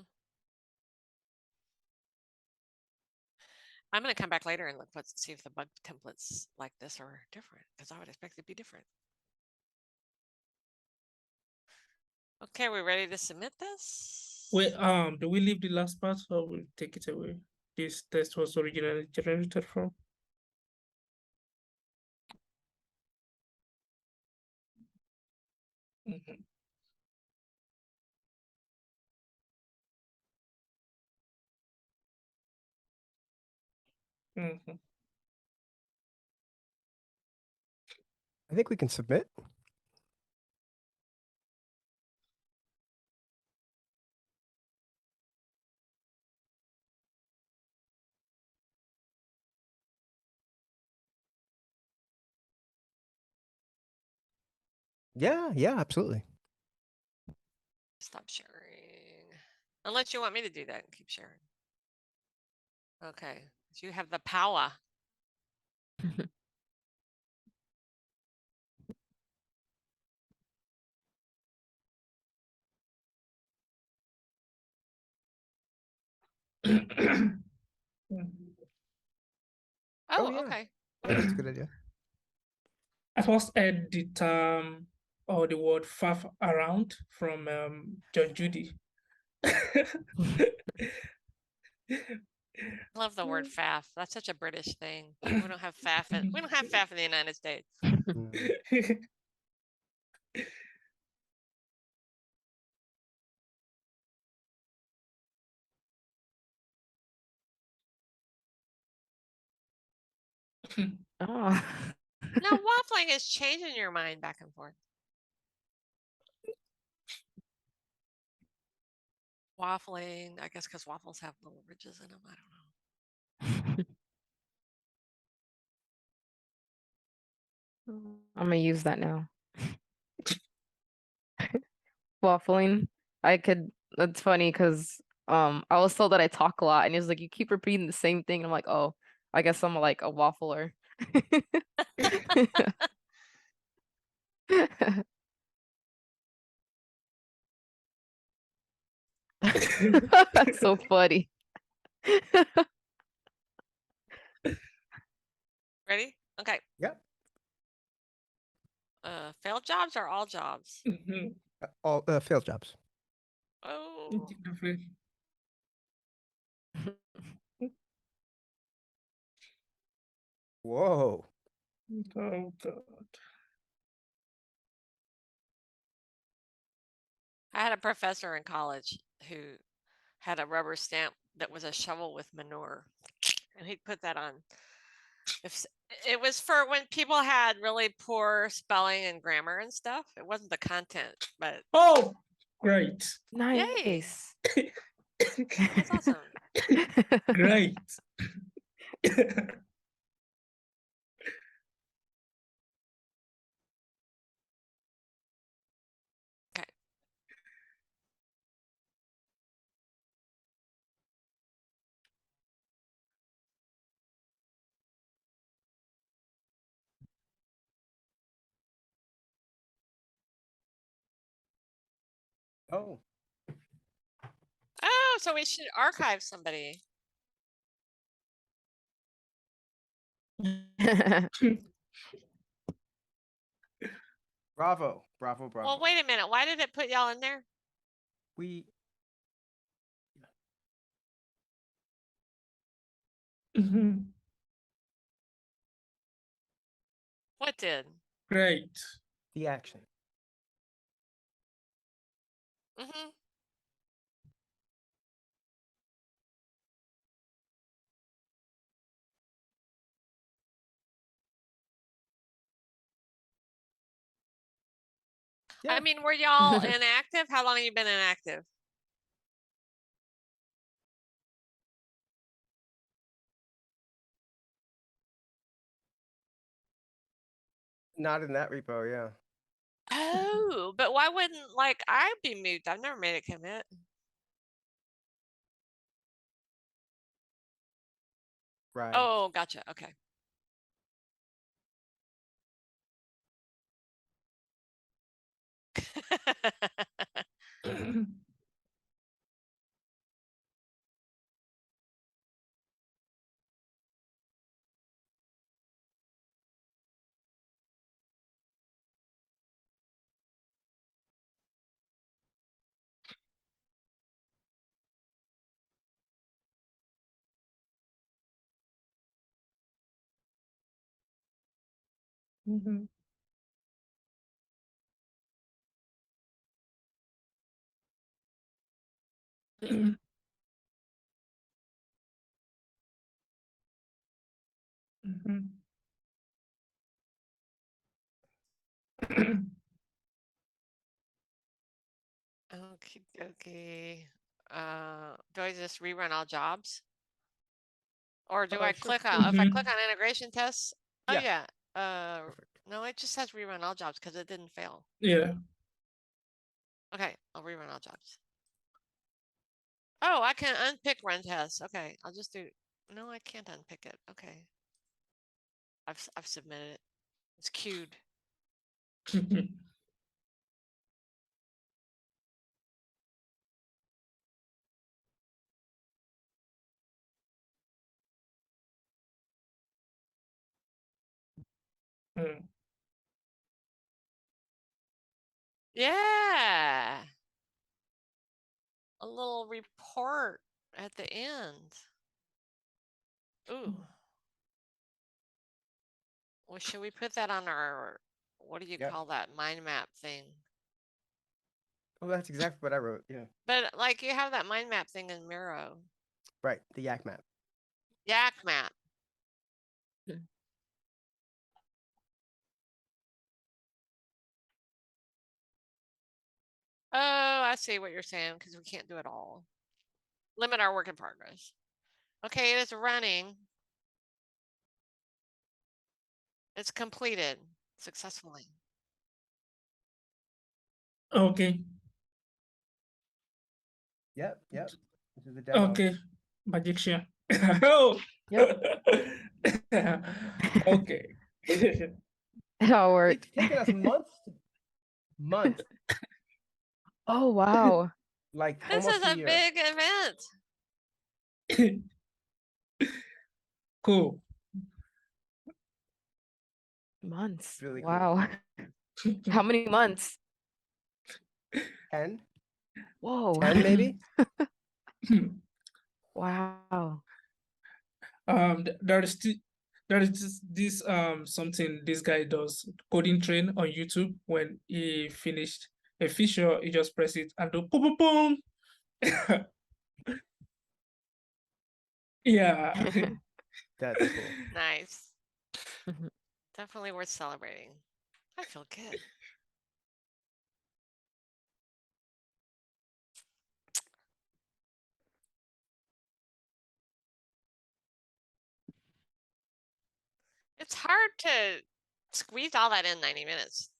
I'm going to come back later and see if the bug templates like this are different, because I would expect it to be different. Okay, we ready to submit this? Wait, do we leave the last part or we take it away? This test was originally generated from. Mm-hmm. Mm-hmm. I think we can submit. Yeah, absolutely. Stop sharing. Unless you want me to do that and keep sharing. Okay. So you have the power. Oh, yeah. okay. That's a good idea. I first heard the term or the word faff around from John Judy. Love the word faff. That's such a British thing. We don't have faff in the United States. Mm. Oh. Now waffling is changing your mind back and forth. Waffling, I guess because waffles have little ridges in them. I don't know. I'm gonna use that now. Waffling. That's funny because I was told that I talk a lot and he was like, you keep repeating the same thing. And I'm like, oh, I guess I'm like a waffler. That's so funny. Ready? Okay. Yep. Failed jobs or all jobs? Mhm. All failed jobs. Oh. Whoa. Oh God. I had a professor in college who had a rubber stamp that was a shovel with manure, and he'd put that on. It was for when people had really poor spelling and grammar and stuff. It wasn't the content, but Oh, great. yay, Nice. that's awesome. Great. Okay. Oh. Oh, so we should archive somebody. Bravo. Bravo. Bravo. Well, wait a minute. Why did it put y'all in there? We. Mhm. What did? Great. The action. Mm-hmm. Yeah. I mean, were y'all inactive? How long have you been inactive? Not in that repo. Yeah. Oh, but why wouldn't like I be moved? I've never made a commit. Right. Oh, gotcha. Okay. Mhm. Mhm. Okay, okay. Do I just rerun all jobs? Or do I Sure. click on if I Mhm. click on integration tests? Oh Yeah. yeah. Perfect. No, it just says rerun all jobs because it didn't fail. Yeah. Okay, I'll rerun all jobs. Oh, I can unpick run tests. Okay, I'll just do No, I can't unpick it. Okay. I've submitted it. It's queued. Mm. Yeah. A little report at the end. Ooh. Well, should we put that on our, what do you Yep. call that, mind map thing? Oh, that's exactly what I wrote. Yeah. But like you have that mind map thing in Miro. Right. The yak map. Yak map. Oh, I see what you're saying, because we can't do it all. Limit our work in progress. Okay, it is running. It's completed successfully. Okay. Yep. Yep. This is the demo. Okay. Magician. Oh. Yep. Okay. It all worked. It's taken us months, Oh wow. like This almost is a year. big event. Cool. Months. Really cool. Wow. How many months? 10, Whoa. 10 maybe. Wow. There is this something this guy does, coding train on YouTube. When he finished a feature, he just press it and do boom boom boom. Yeah. That's cool. Nice. Definitely worth celebrating. I feel good. It's hard to squeeze all that in 90 minutes.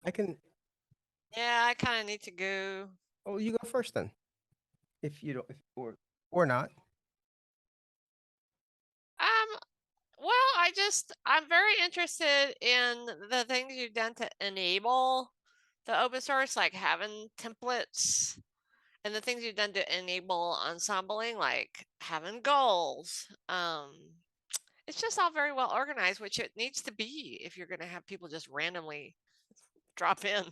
I can. Yeah, I kind of need to go. Oh, you go first then. If you don't, or not. Well, I'm very interested in the things you've done to enable the open source, like having templates, and the things you've done to enable ensembling, like having goals. It's just all very well organized, which it needs to be if you're going to have people just randomly drop in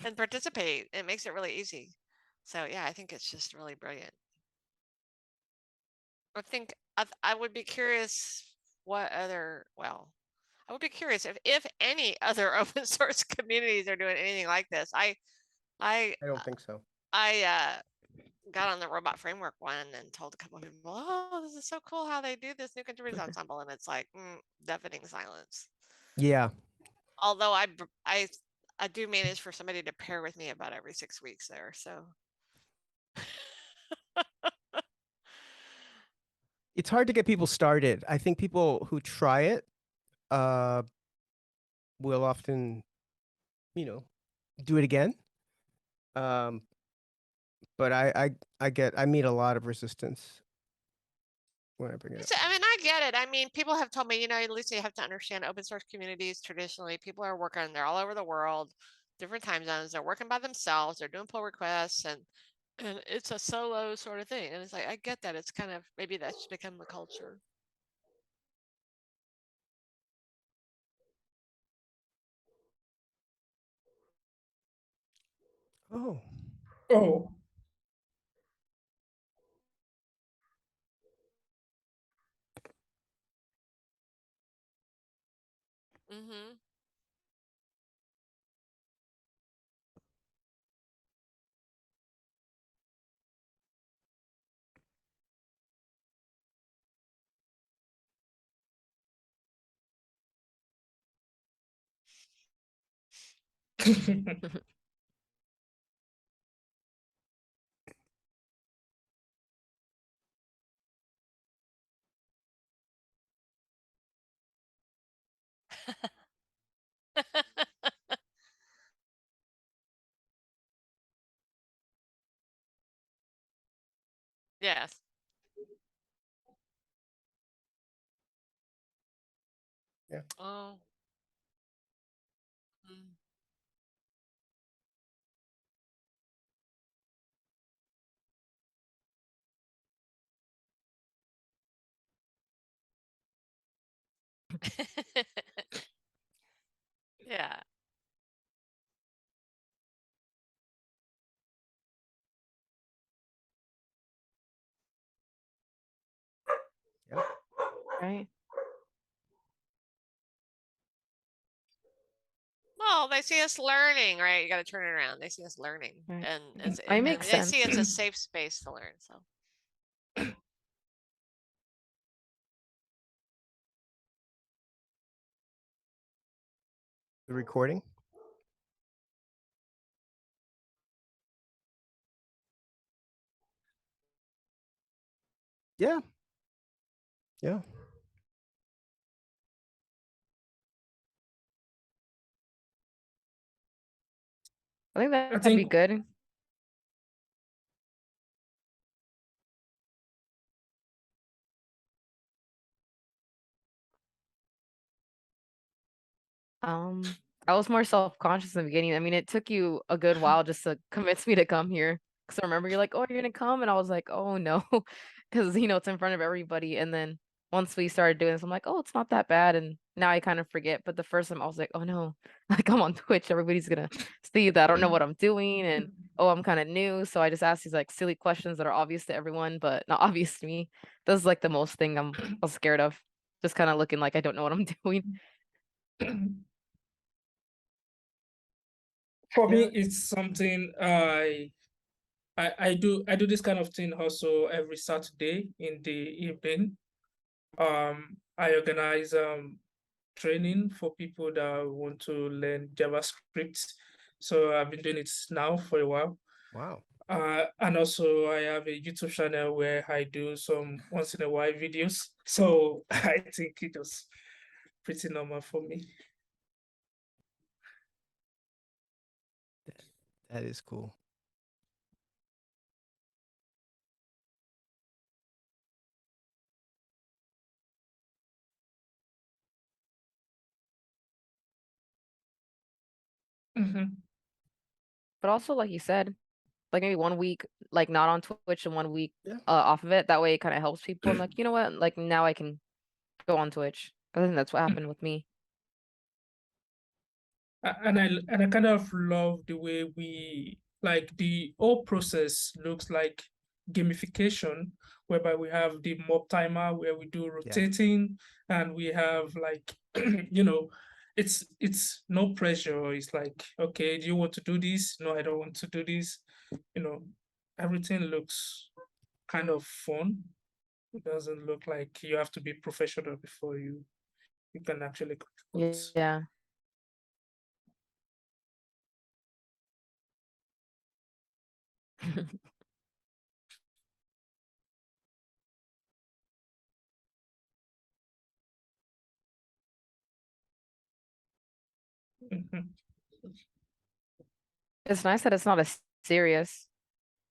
and participate. It makes it really easy. So yeah, I think it's just really brilliant. I think I would be curious what other, well, I would be curious if any other open source communities are doing anything like this. I don't think so. got on the robot framework one and told a couple of people, oh, this is so cool how they do this new contributors ensemble. And it's like deafening silence. Yeah. Although I do manage for somebody to pair with me about every 6 weeks there. So It's hard to get people started. I think people who try it will often, do it again. But I meet a lot of resistance when I bring it up. I mean, I get it. I mean, people have told me, at least you have to understand open source communities. Traditionally, people are working, they're all over the world, different time zones. They're working by themselves. They're doing pull requests, and it's a solo sort of thing. And it's like, I get that. It's kind of, maybe that should become the culture. Oh. Oh. Mm-hmm. Yes. Yeah. Oh. Mm. Yeah. Yeah. Right. Well, they see us learning, right? You got to turn it around. They see us learning, Right. and It makes they sense. see it's a safe space to learn. So. The recording. Yeah. Yeah. I think I that'd be think good. I was more self-conscious in the beginning. I mean, it took you a good while just to convince me to come here. Because I remember you're like, "Oh, you're gonna come," and I was like, "Oh no," because it's in front of everybody. And then once we started doing this, I'm like, "Oh, it's not that bad." And now I kind of forget. But the first time I was like, "Oh no," like I'm on Twitch, everybody's gonna see that I don't know what I'm doing, and oh, I'm kind of new, so I just ask these like silly questions that are obvious to everyone, but not obvious to me. That's like the most thing I was scared of, just kind of looking like I don't know what I'm doing. for me, Yeah. it's something I do this kind of thing also every Saturday in the evening. I organize training for people that want to learn JavaScript. So I've been doing it now for a while. Wow. And also I have a YouTube channel where I do some once in a while videos. So I think it was pretty normal for me. That is cool. Mhm. But also, like you said, like maybe 1 week, like not on Twitch and 1 week Yeah. off of it. That way it kind of helps people. I'm like, you know what? Like now I can go on Twitch. I think that's what happened with me. And I kind of love the way we like the whole process looks like gamification, whereby we have the mob timer where we do Yeah. rotating, and we have like it's no pressure. It's like, okay, do you want to do this? No, I don't want to do this. You know, everything looks kind of fun. It doesn't look like you have to be professional before you can actually contribute. Yeah. Mhm. It's nice that it's not as serious.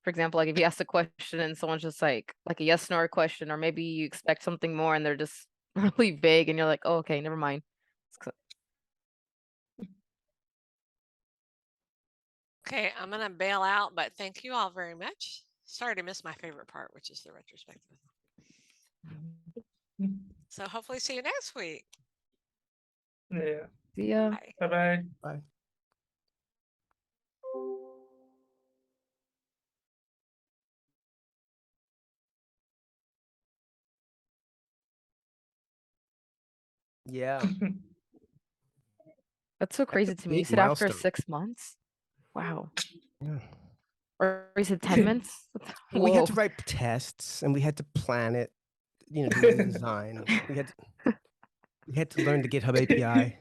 For example, like if you ask a question and someone's just like a yes no question, or maybe you expect something more and they're just really vague and you're like, oh, okay, never mind. Okay, I'm gonna bail out, but thank you all very much. Sorry to miss my favorite part, which is the retrospective. So hopefully see you next week. Yeah. See ya. Bye. Bye-bye. Bye. Yeah. That's so That's a crazy to me. You big said after milestone. 6 months? Wow. Yeah. Or you said 10 months? Well, we had Whoa. to write tests and we had to plan it, do the design. We had to learn the GitHub API.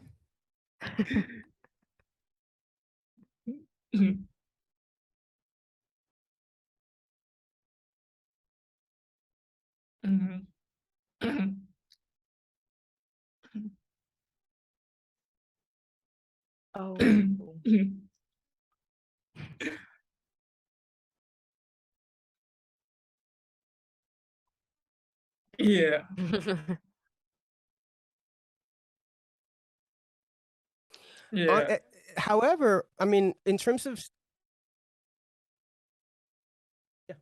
Mhm. Oh. Yeah. Yeah. However, I mean, in terms of yeah.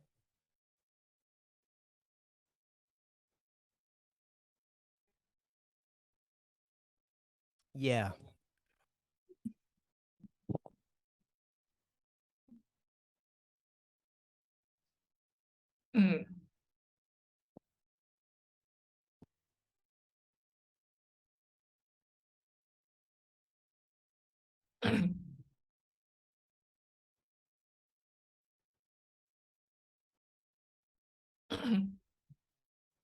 Yeah. Mm.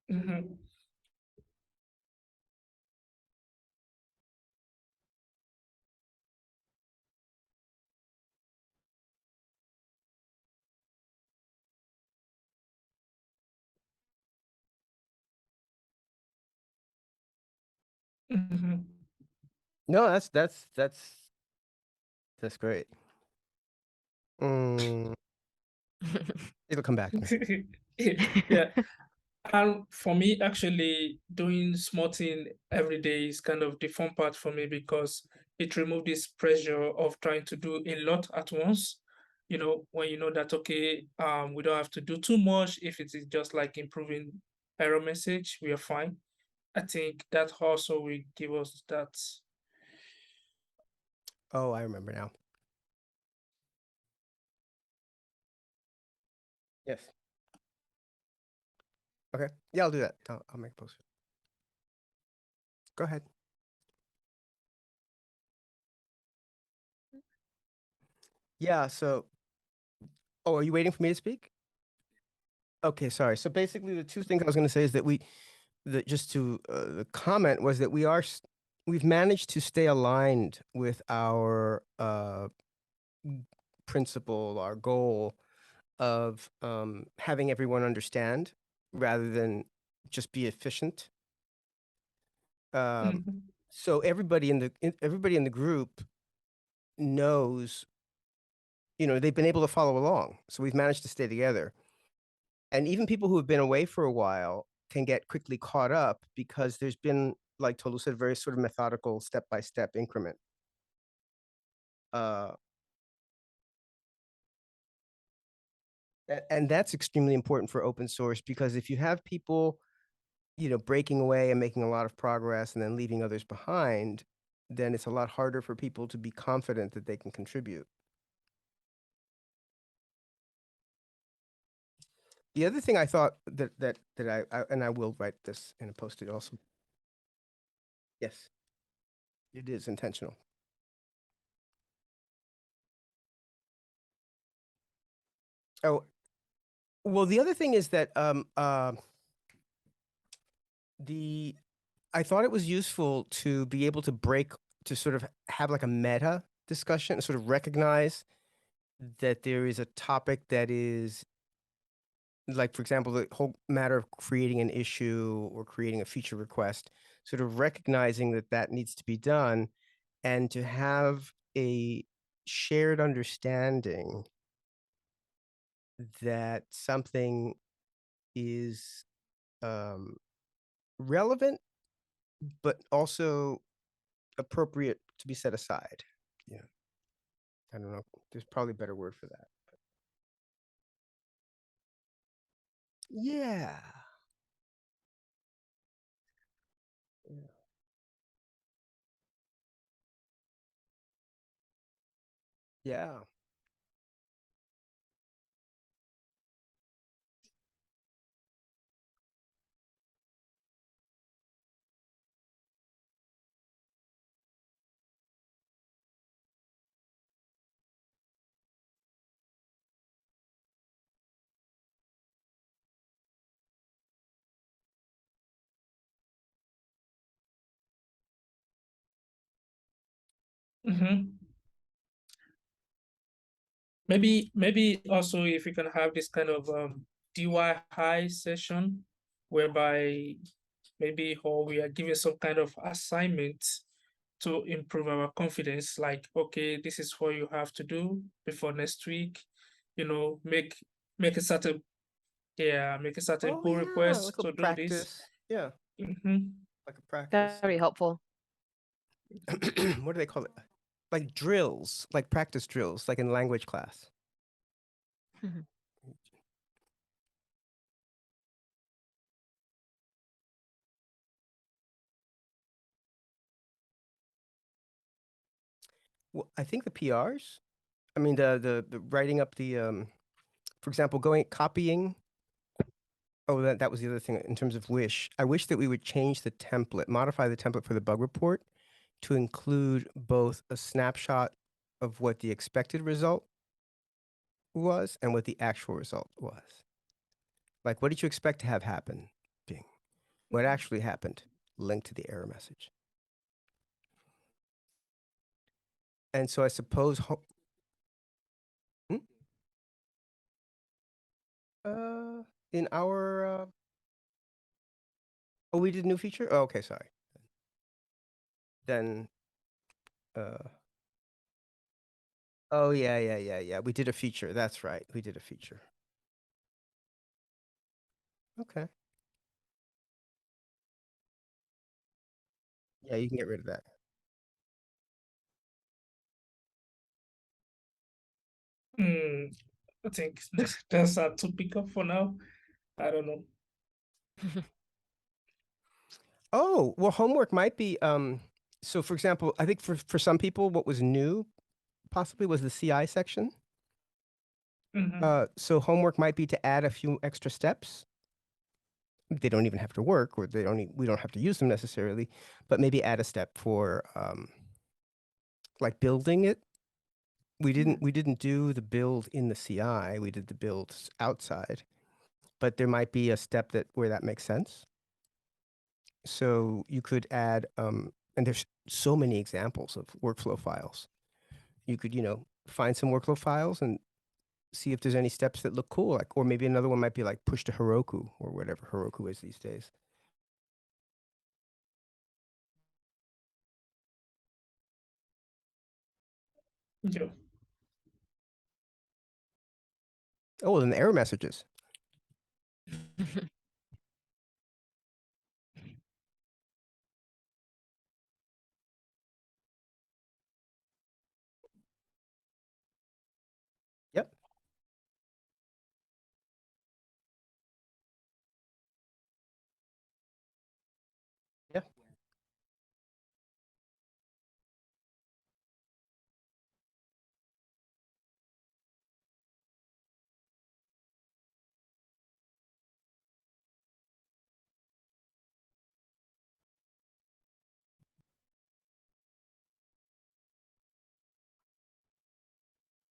Mhm. Mhm. No, that's great. Mm, it'll come back to me. Yeah. And for me, actually, doing small thing every day is kind of the fun part for me because it removes this pressure of trying to do a lot at once. You know, when you know that okay, we don't have to do too much. If it is just like improving error message, we are fine. I think that also will give us that. Oh, I remember now. Yes. Okay. Yeah, I'll do that. I'll make a post. Go ahead. Yeah. So, oh, are you waiting for me to speak? Okay. Sorry. So basically, the two things I was going to say is that just to the comment was that we've managed to stay aligned with our principle, our goal of having everyone understand rather than just be efficient. Mhm. So everybody in the group knows, they've been able to follow along. So we've managed to stay together. And even people who have been away for a while can get quickly caught up because there's been, like Tolu said, very sort of methodical step-by-step increment. Uh, and that's extremely important for open source because if you have people, breaking away and making a lot of progress and then leaving others behind, then it's a lot harder for people to be confident that they can contribute. The other thing I thought that I will write this in a post-it also. Yes, it is intentional. Oh, well, the other thing is that I thought it was useful to be able to sort of have like a meta discussion, sort of recognize that there is a topic that is like, for example, the whole matter of creating an issue or creating a feature request, sort of recognizing that that needs to be done and to have a shared understanding that something is relevant, but also appropriate to be set aside. Yeah. I don't know. There's probably a better word for that. Yeah. Yeah. Yeah. Mhm. Maybe also if we can have this kind of DIY high session whereby maybe or we are given some kind of assignment to improve our confidence, like okay, this is what you have to do before next week, make a certain Yeah, make a certain Oh, pull yeah, request like a to do this. practice. Yeah, Mhm. like a practice. That's very helpful. What do they call it? Like drills, like practice drills, like in language class. Mhm. Well, I think the PRs. I mean, the writing up the for example, copying. Oh, that was the other thing in terms of wish. I wish that we would change the template, modify the template for the bug report to include both a snapshot of what the expected result was and what the actual result was. Like, what did you expect to have happen? Bing. What actually happened? Link to the error message. And so I suppose Hmm? In our oh, we did a new feature? Oh, okay, sorry. Then oh yeah. We did a feature. That's right. We did a feature. Okay. Yeah, you can get rid of that. I think that's a to pick up for now. I don't know. Oh, well, homework might be so for example, I think for some people what was new possibly was the CI section. Mhm. So homework might be to add a few extra steps. They don't even have to work, or we don't have to use them necessarily, but maybe add a step for like building it. We didn't do the build in the CI. We did the builds outside, but there might be a step where that makes sense. So you could add, and there's so many examples of workflow files. You could, find some workflow files and see if there's any steps that look cool, like, or maybe another one might be like push to Heroku or whatever Heroku is these days. Yeah. Oh, and the error messages. Yep. Yeah.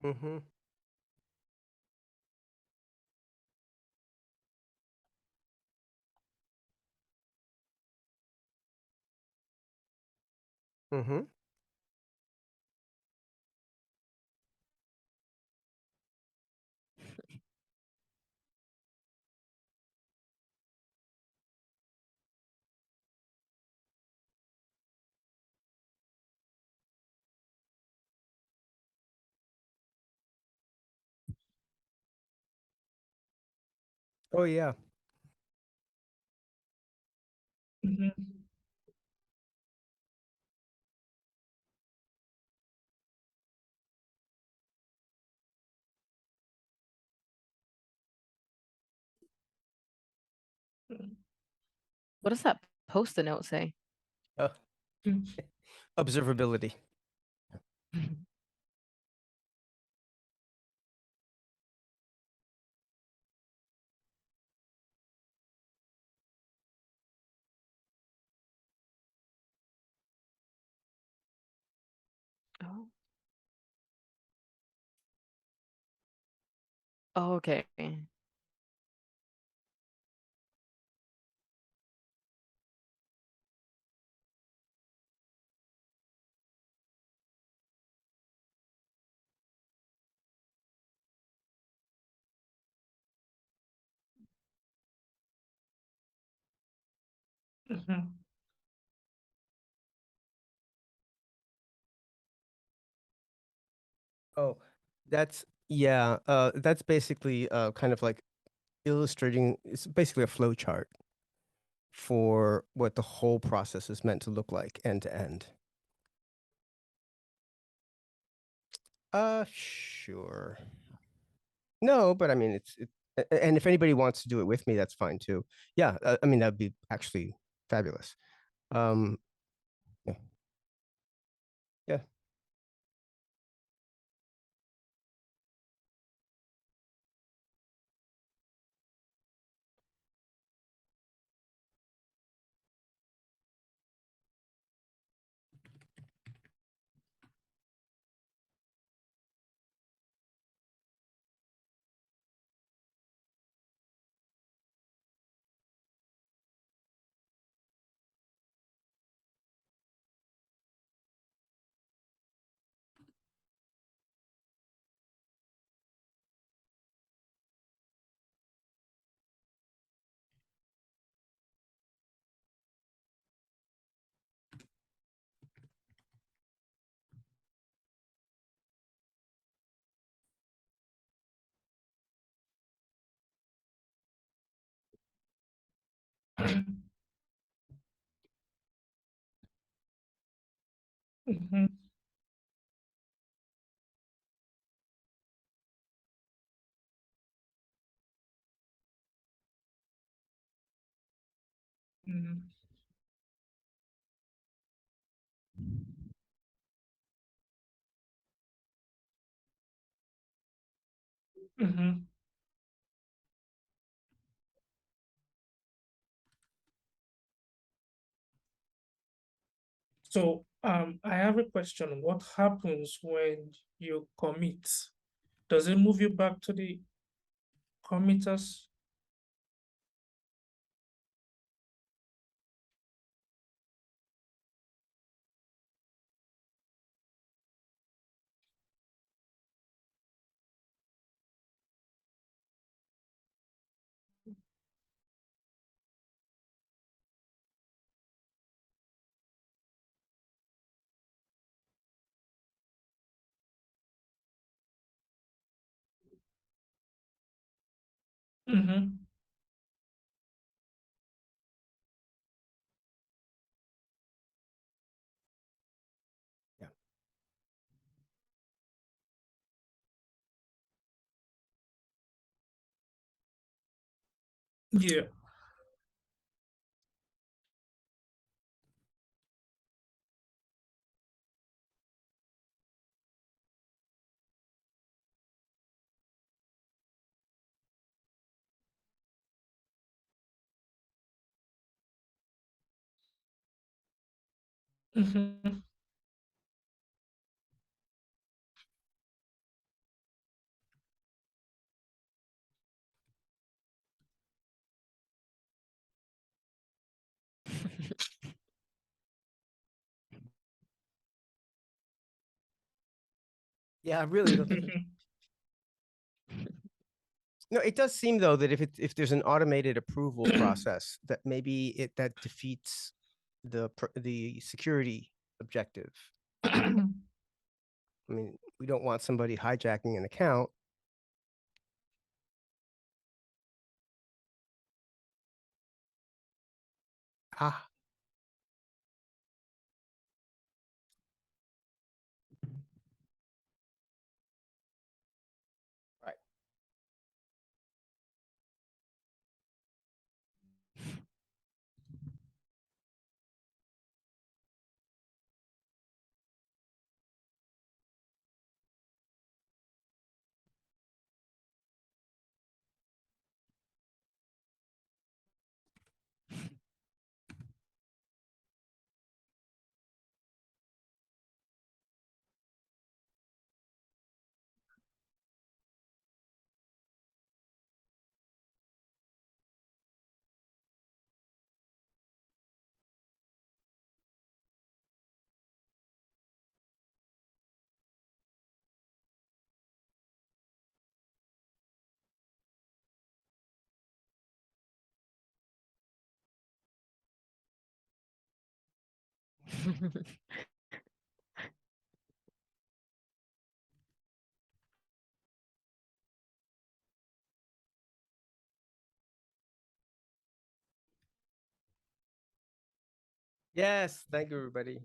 Mm-hmm. Mm-hmm. Oh yeah. Mhm. What does that post-it note say? Uh, observability. Oh. Oh, okay. Mhm. Oh, that's yeah. That's basically kind of like illustrating, it's basically a flow chart for what the whole process is meant to look like end to end. Sure. No, but I mean, and if anybody wants to do it with me, that's fine too. Yeah, I mean, that'd be actually fabulous. Yeah. Yeah. Mhm, mhm, mhm. So I have a question. What happens when you commit? Does it move you back to the committers? Mm-hmm. Yeah. Yeah. Mm-hmm. Yeah, really. No, it does seem though that if there's an automated approval process, that maybe that defeats the security objective. I mean, we don't want somebody hijacking an account. Ah, right. Yes, thank you, everybody.